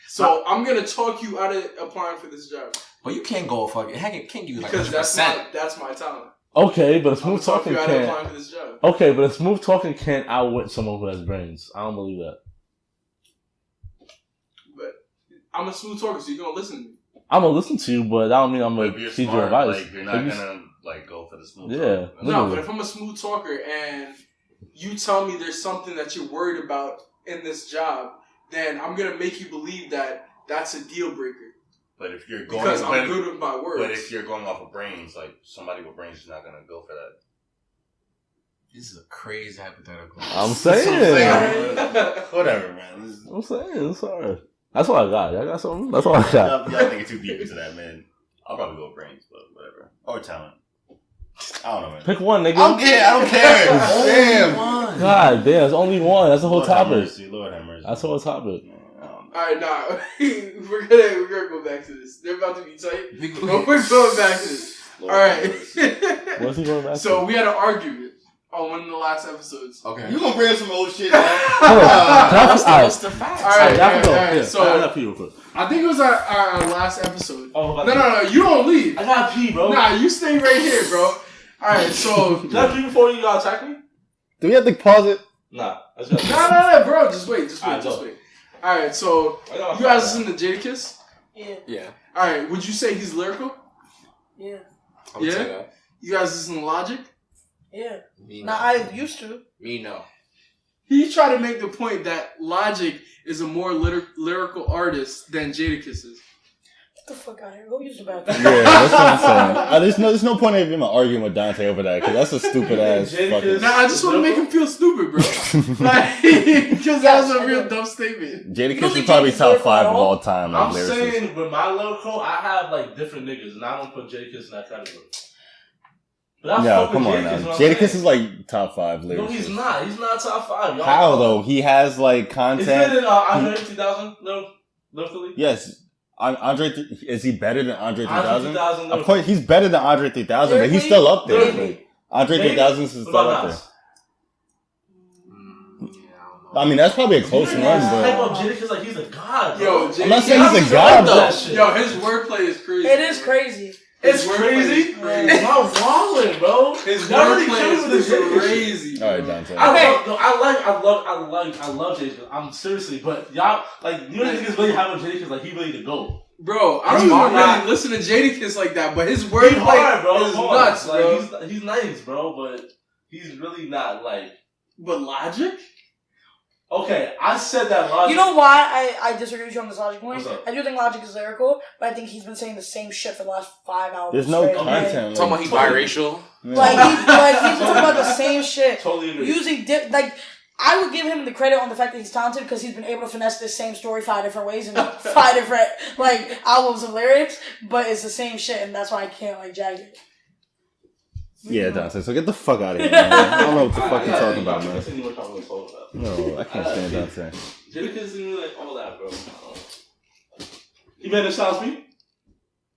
So I'm gonna talk you out of applying for this job But you can't go fucking. Heck, can't you like because 100%? that's my talent. Okay, but a I'm smooth gonna talk talking you out of can't. applying for this job. Okay, but a smooth talking can't outwit someone who has brains. I don't believe that. But I'm a smooth talker, so you're gonna listen to me. I'm gonna listen to you, but I don't mean I'm But gonna if you're heed your smart, advice. like you're not If you- gonna like go for the smooth. Yeah. talk. No, Literally. but if I'm a smooth talker and you tell me there's something that you're worried about in this job, then I'm gonna make you believe that that's a deal breaker But if you're going, because I'm good with my words. But if you're going off of brains, like somebody with brains is not gonna go for that. This is a crazy hypothetical. I'm saying. Whatever, man. This is, I'm saying. It's alright. That's all I got. I got something. That's all I got. y'all thinking too deep into that, man. I'll probably go with brains, but whatever. Or talent. I don't know, man. Pick one, nigga. I don't care. Damn. One. God damn, there's only one. That's the whole Lord have topic. mercy. Lord have mercy. That's the whole topic. I don't know. All right, nah, we're gonna go back to this. They're about to be tight. But we're going back to this. Lord All have right. mercy. What's he going back So to? we had an argument on one of the last episodes. Okay. You gonna bring up some old shit, man? Hold on. What's the, Alright. what's the facts? All right, I can go. all right, Yeah, so- I got pee real quick. I think it was our last episode. Oh, No, you don't leave. I got pee, bro. Nah, you stay right here, bro. All right, so Can I pee before you attack me? Do we have to pause it? Nah. I just no, bro. Just wait. Alright, Just go. wait. All right, so you guys listen to Jadakiss? Yeah, Yeah. All right, would you say he's lyrical? yeah, I would say Yeah? that. You guys listen to Logic? yeah. Me, Nah, no. I used to. Me, no. He tried to make the point that Logic is a more lyrical artist than Jadakiss is. Get the fuck out of here. Go use the bathroom. Yeah, that's what I'm saying. There's no point of even arguing with Dante over that because that's a stupid ass fucking. Nah, I just want to make him feel stupid, bro. Like, because that was a real dumb statement. Jadakiss is probably top 5 of all time. Like, I'm lyricists. saying with my lyrical, I have like different niggas, and I don't put Jadakiss in that category. But I No, fuck with come on now. what I'm Jadakiss saying. is like top 5 lyricists. No, he's not. He's not top 5. Y'all How know. though? He has like Is content. it in Andre 3000? No, lyrically. Yes. Andre, is he better than Andre 3000? 3000. Of course, he's better than Andre 3000, but he's Lyrically? still up there. Maybe. Andre Maybe. 3000 is What still about up there. Nas? Yeah, I don't know. I mean, that's probably a close You one, hype but up Jadakiss like he's a god, Yo, bro. I'm not saying Jadakiss- he's a god, that though. shit. Yo, his wordplay is crazy. It is crazy. It's His wordplay crazy. is crazy. Not wrong, bro. His Y'all really wordplay killing with is the Jadakiss shit. crazy. all right, Dante. I love Jadakiss. I'm seriously, but y'all like you niggas really have a Jadakiss like he really the GOAT. Bro, I don't He's even hard. really listen to Jadakiss like that, but his He's wordplay hard, bro. is Come on. nuts, like, bro. He's nice, bro, but he's really not like. But Logic? Okay, I said that Logic. You know why I disagree with you on this Logic point? What's up? I do think Logic is lyrical, but I think he's been saying the same shit for the last 5 hours. There's no straight. content. Talking about he biracial. Like he's been talking about the same shit. Totally agree. Using like I would give him the credit on the fact that he's talented because he's been able to finesse this same story 5 different ways and 5 different like albums of lyrics, but it's the same shit, and that's why I can't like jag it. Yeah, Dante. So get the fuck out of here, man. I don't know what the fuck you're talking about, man. No, I can't stand Dante. Jadakiss isn't like all that, bro. You better Styles P?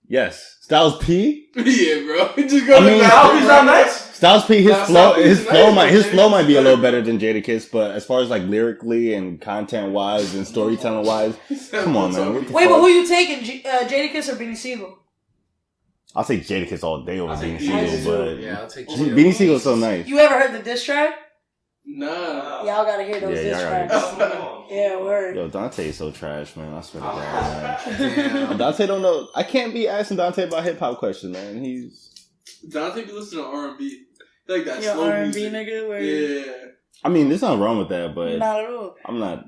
Yes, Styles P. Yeah, bro. Just go I to mean, the Styles P's not nice. Styles P. Nah, Styles P is nice, His but flow might be a little Jadakiss better is than Jadakiss, but as far as like lyrically and content wise and storytelling wise, come on, man. What the Wait, fuck? but who you taking, Jadakiss or Beanie Siegel? I'll take Jadakiss all day over I'll Beanie take Siegel, Jadakiss. but Yeah, I'll take Beanie Siegel's so nice. You ever heard the diss track? Nah. Y'all gotta hear those Yeah, diss y'all gotta tracks. Yeah, word. Yo, Dante is so trash, man. I swear to God, Damn. man. Dante don't know. I can't be asking Dante about hip hop questions, man. He's. Dante be listening to R&B. Like that Yeah, slow R&B music. nigga. Word. Yeah. I mean, there's nothing wrong with that, but Not at all. I'm not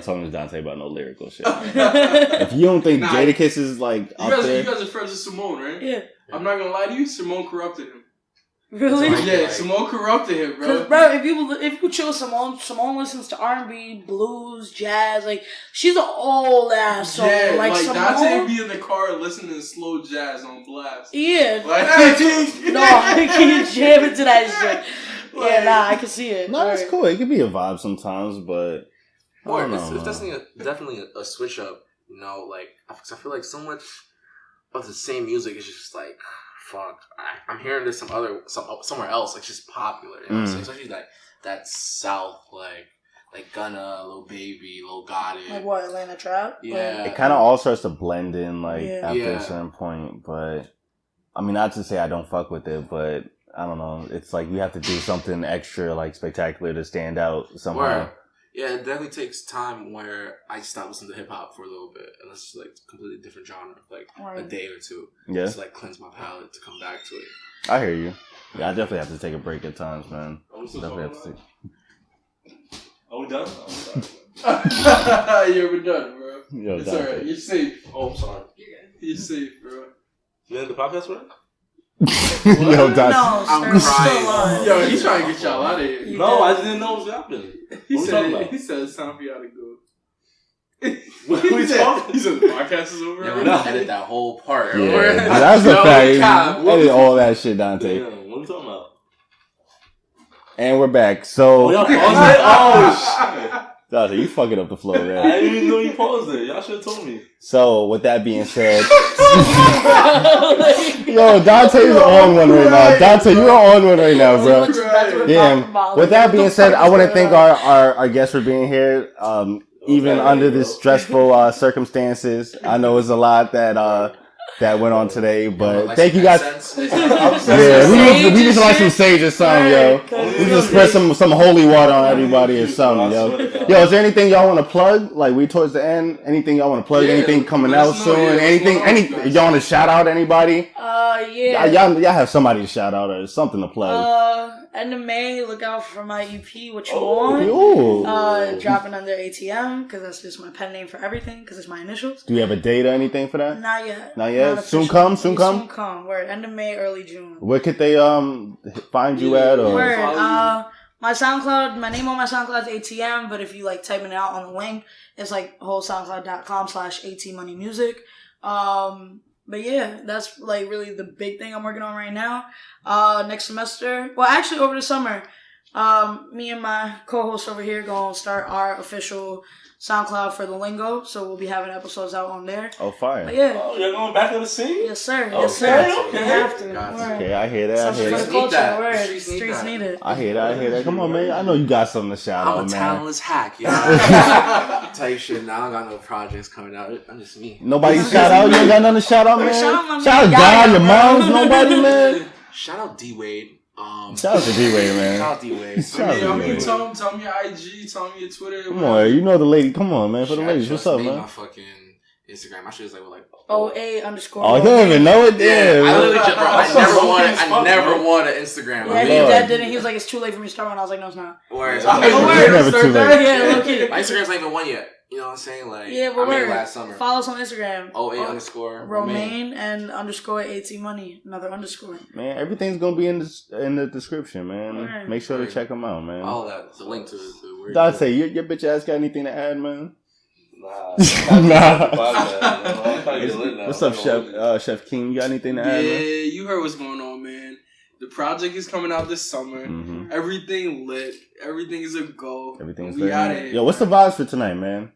talking to Dante about no lyrical shit. If you don't think Nah, Jadakiss is like You up guys there, are friends with Simone, right? Yeah. I'm not gonna lie to you, Simone corrupted him. Really? That's Yeah, Like- Simone corrupted him, Cause bro. bro, if you chill with Simone listens to R&B, blues, jazz, like she's an old ass soul. Yeah, like like Dante Simone. be in the car listening to slow jazz on blast. Yeah. Like, No, I can't jam into that shit. Yeah, nah, I can see it. no, it's Alright. cool. It can be a vibe sometimes, but I Or don't it's know, man. definitely a switch up, you know, like, because I feel like so much of the same music is just like fuck, I'm hearing this somewhere else, like just popular. You know what I'm saying? Especially like that South, like Gunna, Lil Baby, Lil Gotti. Like what, Atlanta Trap? Yeah. It kind of all starts to blend in, like, Yeah. after a certain point. But, I mean, not to say I don't fuck with it, but I don't know. It's like you have to do something extra, like, spectacular to stand out somehow. Word. Yeah, it definitely takes time where I stop listening to hip hop for a little bit, and it's just like a completely different genre, like a day or two. Yeah. Just like cleanse my palate to come back to it. I hear you. Yeah, I definitely have to take a break at times, man. Definitely have to take. Are we done? You're done, bro. Yo, It's alright. You're safe. Oh, I'm sorry. You're safe, bro. You end the podcast, right? Yo, Dante. No, I'm sir, crying. still alive. Yo, he's trying to get y'all out of here. You No, did. I didn't know what was happening. He What we talking said about? it's time for y'all to go. What are we talking? He said the podcast is over. Yeah, we're No. gonna edit that whole part. Yeah, that's a Yo, fact. Cap, Edit all that shit, Dante. Damn, what are we talking about? And we're back. Oh, So, y'all paused it? Oh, Dante, you fucking up the flow, shit. I man. didn't even know you paused it. Y'all should have told me. So, with that being said, yo, Dante's on one right now. Dante, you're on one right now, bro. Yeah. With that being said, I want to thank our guests for being here. Even under this stressful circumstances, I know it's a lot that went on today, but thank you guys. Yeah, we need to like some sage or something, yo. We just spread some holy water on everybody or something, yo. Yo, is there anything y'all want to plug? Like, we towards the end. Anything y'all want to plug? Yeah, Anything coming let out us know, soon? yeah, Anything? what's Y'all want to shout out anybody? Yeah. Y'all have somebody to shout out or something to plug. End of May, look out for my EP, What You Ooh. Want. Dropping under ATM, because that's just my pen name for everything, because it's my initials. Do you have a date or anything for that? Not yet. Not yet? Not Soon official. come? Soon come? Soon come. Word. End of May, early June. Where could they find you at? Or Word. follow My SoundCloud, my name on my SoundCloud is ATM, but if you like typing it out on the link, it's like wholesoundcloud.com/ATmoneymusic. But yeah, that's like really the big thing I'm working on right now. Next semester, well, actually over the summer, me and my co-host over here gonna start our official SoundCloud for the Lingo, so we'll be having episodes out on there. Oh, fire. But yeah, Oh, you're going back to the scene? yes sir, Okay, yes sir. okay. You have to. Gotcha. Word. Okay, I hear that. I Something hear for the that. Streets need culture. that. Word. Streets need Streets that. need it. I hear that. I hear that. Come on, man. I know you got something to shout I'm out, a man. talentless hack, you know? Type shit. Now I don't got no projects coming out. I'm just me. Nobody shout out. You ain't got nothing to shout out, man. Shout out my Shout out man, God, Yaya, your bro. moms, nobody, man. Shout out D Wade. Shout out to D-Way, man. Shout out D Wade. Shout out to I mean, D-Wade. tell me your IG, tell me your Twitter. Come on, you know the lady. Come on, man. For the ladies, what's up, made man? my fucking Instagram. My shit is like OA_. Oh, you don't even know it? Yeah, I literally just, bro, That's so I never wanted Instagram. Yeah, I he mean, Lord. dad didn't. He was like, it's too late for me to start one. I was like, no, it's not. whereas I my It's never too late. Yeah, look at my Instagram's not even one yet. You know what I'm saying? Like, Yeah, but I made it word. last summer. Follow us on Instagram. OA_Romaine. Romaine and _ATmoney. Another underscore. Man, everything's gonna be in the description, man. Alright. Make sure to check them out, man. All that. The link to the word. Dante, your bitch ass got anything to add, man? Nah. What's up, Chef King? You got anything to Yeah, add, man? you heard what's going on, man. The project is coming out this summer. Mm-hmm. Everything lit. Everything is a go. Everything's we lit. out of here. Yo, what's the vibes for tonight, man?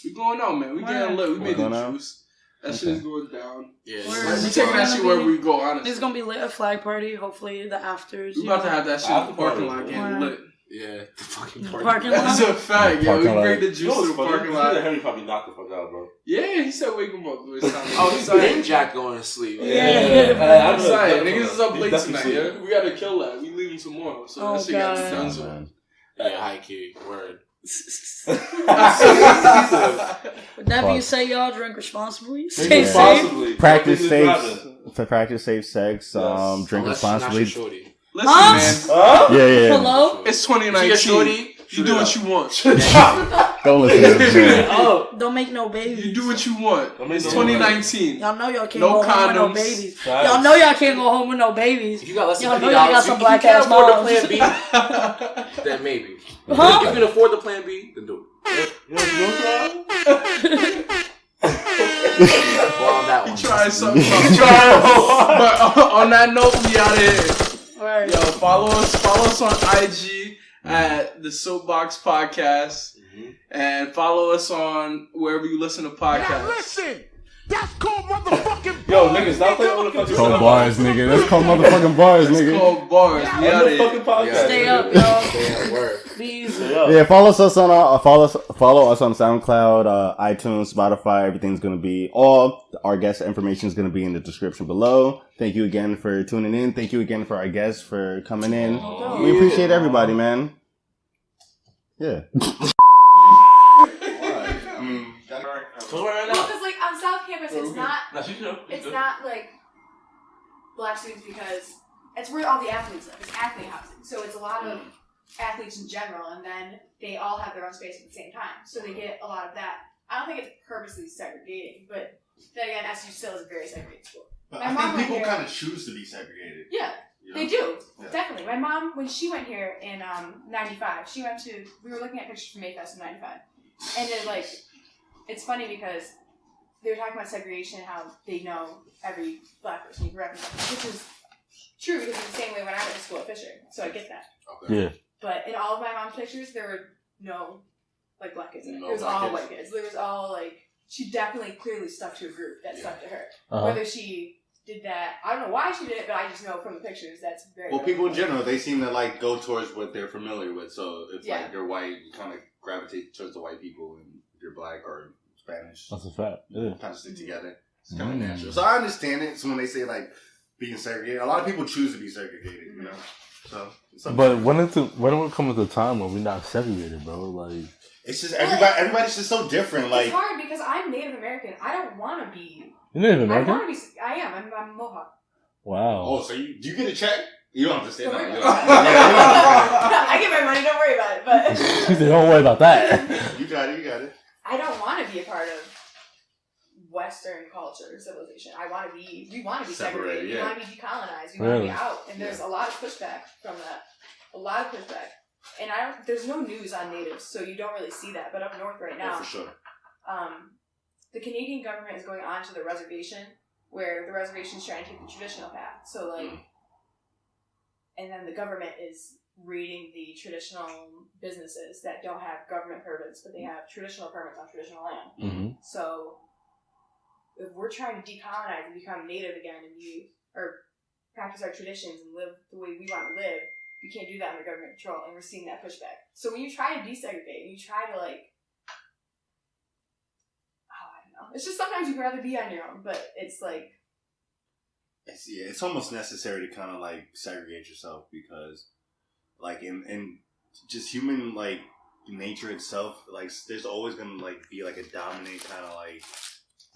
We going out, man. We getting lit. We made going the out? juice. That shit is going down. Yeah. Word. We It's taking that gonna shit where be- we go, honestly. It's gonna be lit a flag party. Hopefully the afters. We you about to know. have that shit in After the parking party. lot getting Word. lit. Yeah. The fucking The party. parking lot. That's a fact, yo. We Parking lot. bring the juice to the parking lot. Henry probably knocked the fuck out, bro. Yeah, he said wake him up. It's time to Oh, go. he's been Jack going to sleep. Yeah. I'm sorry, niggas is up He late definitely tonight, sleep. yeah? We gotta kill that. We leaving tomorrow, so Oh, that shit got to be God. done Oh, soon. man. Yeah, high key. Word. With that being Fuck. said, y'all drink responsibly. Stay Drink safe. responsibly. Practice Don't be safe. driving. To practice safe sex. Yes. Drink Unless you're not responsibly. your shorty. Listen, Huh? man. Huh? Yeah. Hello? It's If you get 2019. shorty, You do what you want. Don't listen to this man. Oh. Don't make no babies. You do what you want. Don't make It's no 2019. Y'all know y'all can't No go home with no condoms. babies. Facts. Y'all know y'all can't go home with no babies. if you got less than Y'all know $50, y'all got some if you black can't ass afford the moms. plan B, then maybe. Huh? If you can afford the plan B, then do it. You know what Well, on that one. Try something. But on that note, we out of here. Alright. Yo, follow us on IG at the Soapbox Podcast. And follow us on wherever you listen to podcasts. Now listen, that's called motherfucking Yo, nigga, stop playing on the fucking Called bars, nigga. That's called motherfucking bars, It's nigga. called bars. On We the outta fucking here. podcast. Stay up, y'all. Stay at work. Please. Yeah, follow us on follow us on SoundCloud, iTunes, Spotify. Everything's gonna be all our guest information is gonna be in the description below. Thank you again for tuning in. Thank you again for our guests for coming in. We appreciate everybody, man. Yeah. Right Well, now. because like on South Campus, it's not Nah, she's good. it's not like black students because it's where all the athletes live. It's athlete housing, so it's a lot of athletes in general, and then they all have their own space at the same time, so they get a lot of that. I don't think it's purposely segregating, but then again, SU still is a very segregated school. But My I mom think went people here- kind of choose to be segregated. Yeah, You know? they do. Yeah. Definitely. My mom, when she went here in '95, she went to. We were looking at pictures from Mayfest in '95, and it like, it's funny because they were talking about segregation, how they know every black person you grew up in, which is true because it's the same way when I went to school at Fisher, so I get that. Yeah. But in all of my mom's pictures, there were no like black kids in it. No It was black all kids. white kids. There was all like she definitely clearly stuck to a group that stuck to her. Uh-huh. Whether she did that, I don't know why she did it, but I just know from the pictures that's very. Well, people in general, they seem to like go towards what they're familiar with. So if Yeah. like you're white, you kind of gravitate towards the white people, and if you're black or Spanish, That's a fact. Yeah. kind of stick together. It's kind of natural. So I understand it. So when they say like being segregated, a lot of people choose to be segregated. You know, so. It's But when it comes to a time when we're not segregated, bro, like it's just everybody's just so different. Like it's hard because I'm Native American. I don't want to be. you're Native I American. want to be. I am. I'm Mohawk. Wow. oh, so you do you get a check? You don't have to say Don't that. worry You about don't- yeah, you don't have to I get my money. Don't worry about it. But She said, "Don't worry about that." say it. You got it. You got it. I don't want to be a part of Western culture, civilization. I want to be. We want to be Separated, segregated. yeah. We want to be decolonized. We want to Really? be out. And there's a lot of pushback from that. A lot of pushback. And I don't. There's no news on natives, so you don't really see that. But up north right now, Oh, for sure. the Canadian government is going on to the reservation, where the reservation is trying to take the traditional path. So like, and then the government is raiding the traditional businesses that don't have government permits, but they have traditional permits on traditional land. Mm-hmm. So if we're trying to decolonize and become native again, and practice our traditions and live the way we want to live, you can't do that under government control, and we're seeing that pushback. So when you try to desegregate, and you try to like, I don't know. It's just sometimes you'd rather be on your own, but it's like, It's almost necessary to kind of like segregate yourself because, like in just human like nature itself, like there's always gonna like be like a dominant kind of like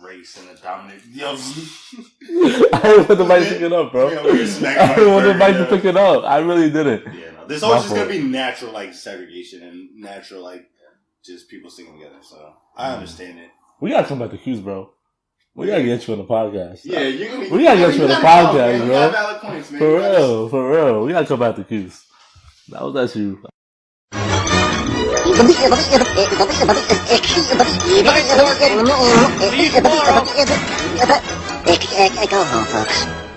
race and a dominant. Yo, I didn't want the mic to pick it up, bro. Yeah, we just smacked I didn't want the my mic to burger, pick it up. I really didn't. yeah, no, there's always My just gonna fault. be natural like segregation and natural like just people sticking together. So I understand it. We gotta come back to Q's, bro. We gotta get you on the podcast. Yeah, you're gonna. We gotta get you on the podcast, You bro. got valid points, man. For You gotta- real, for real. We gotta come back to Q's. That was that you. Go home, folks.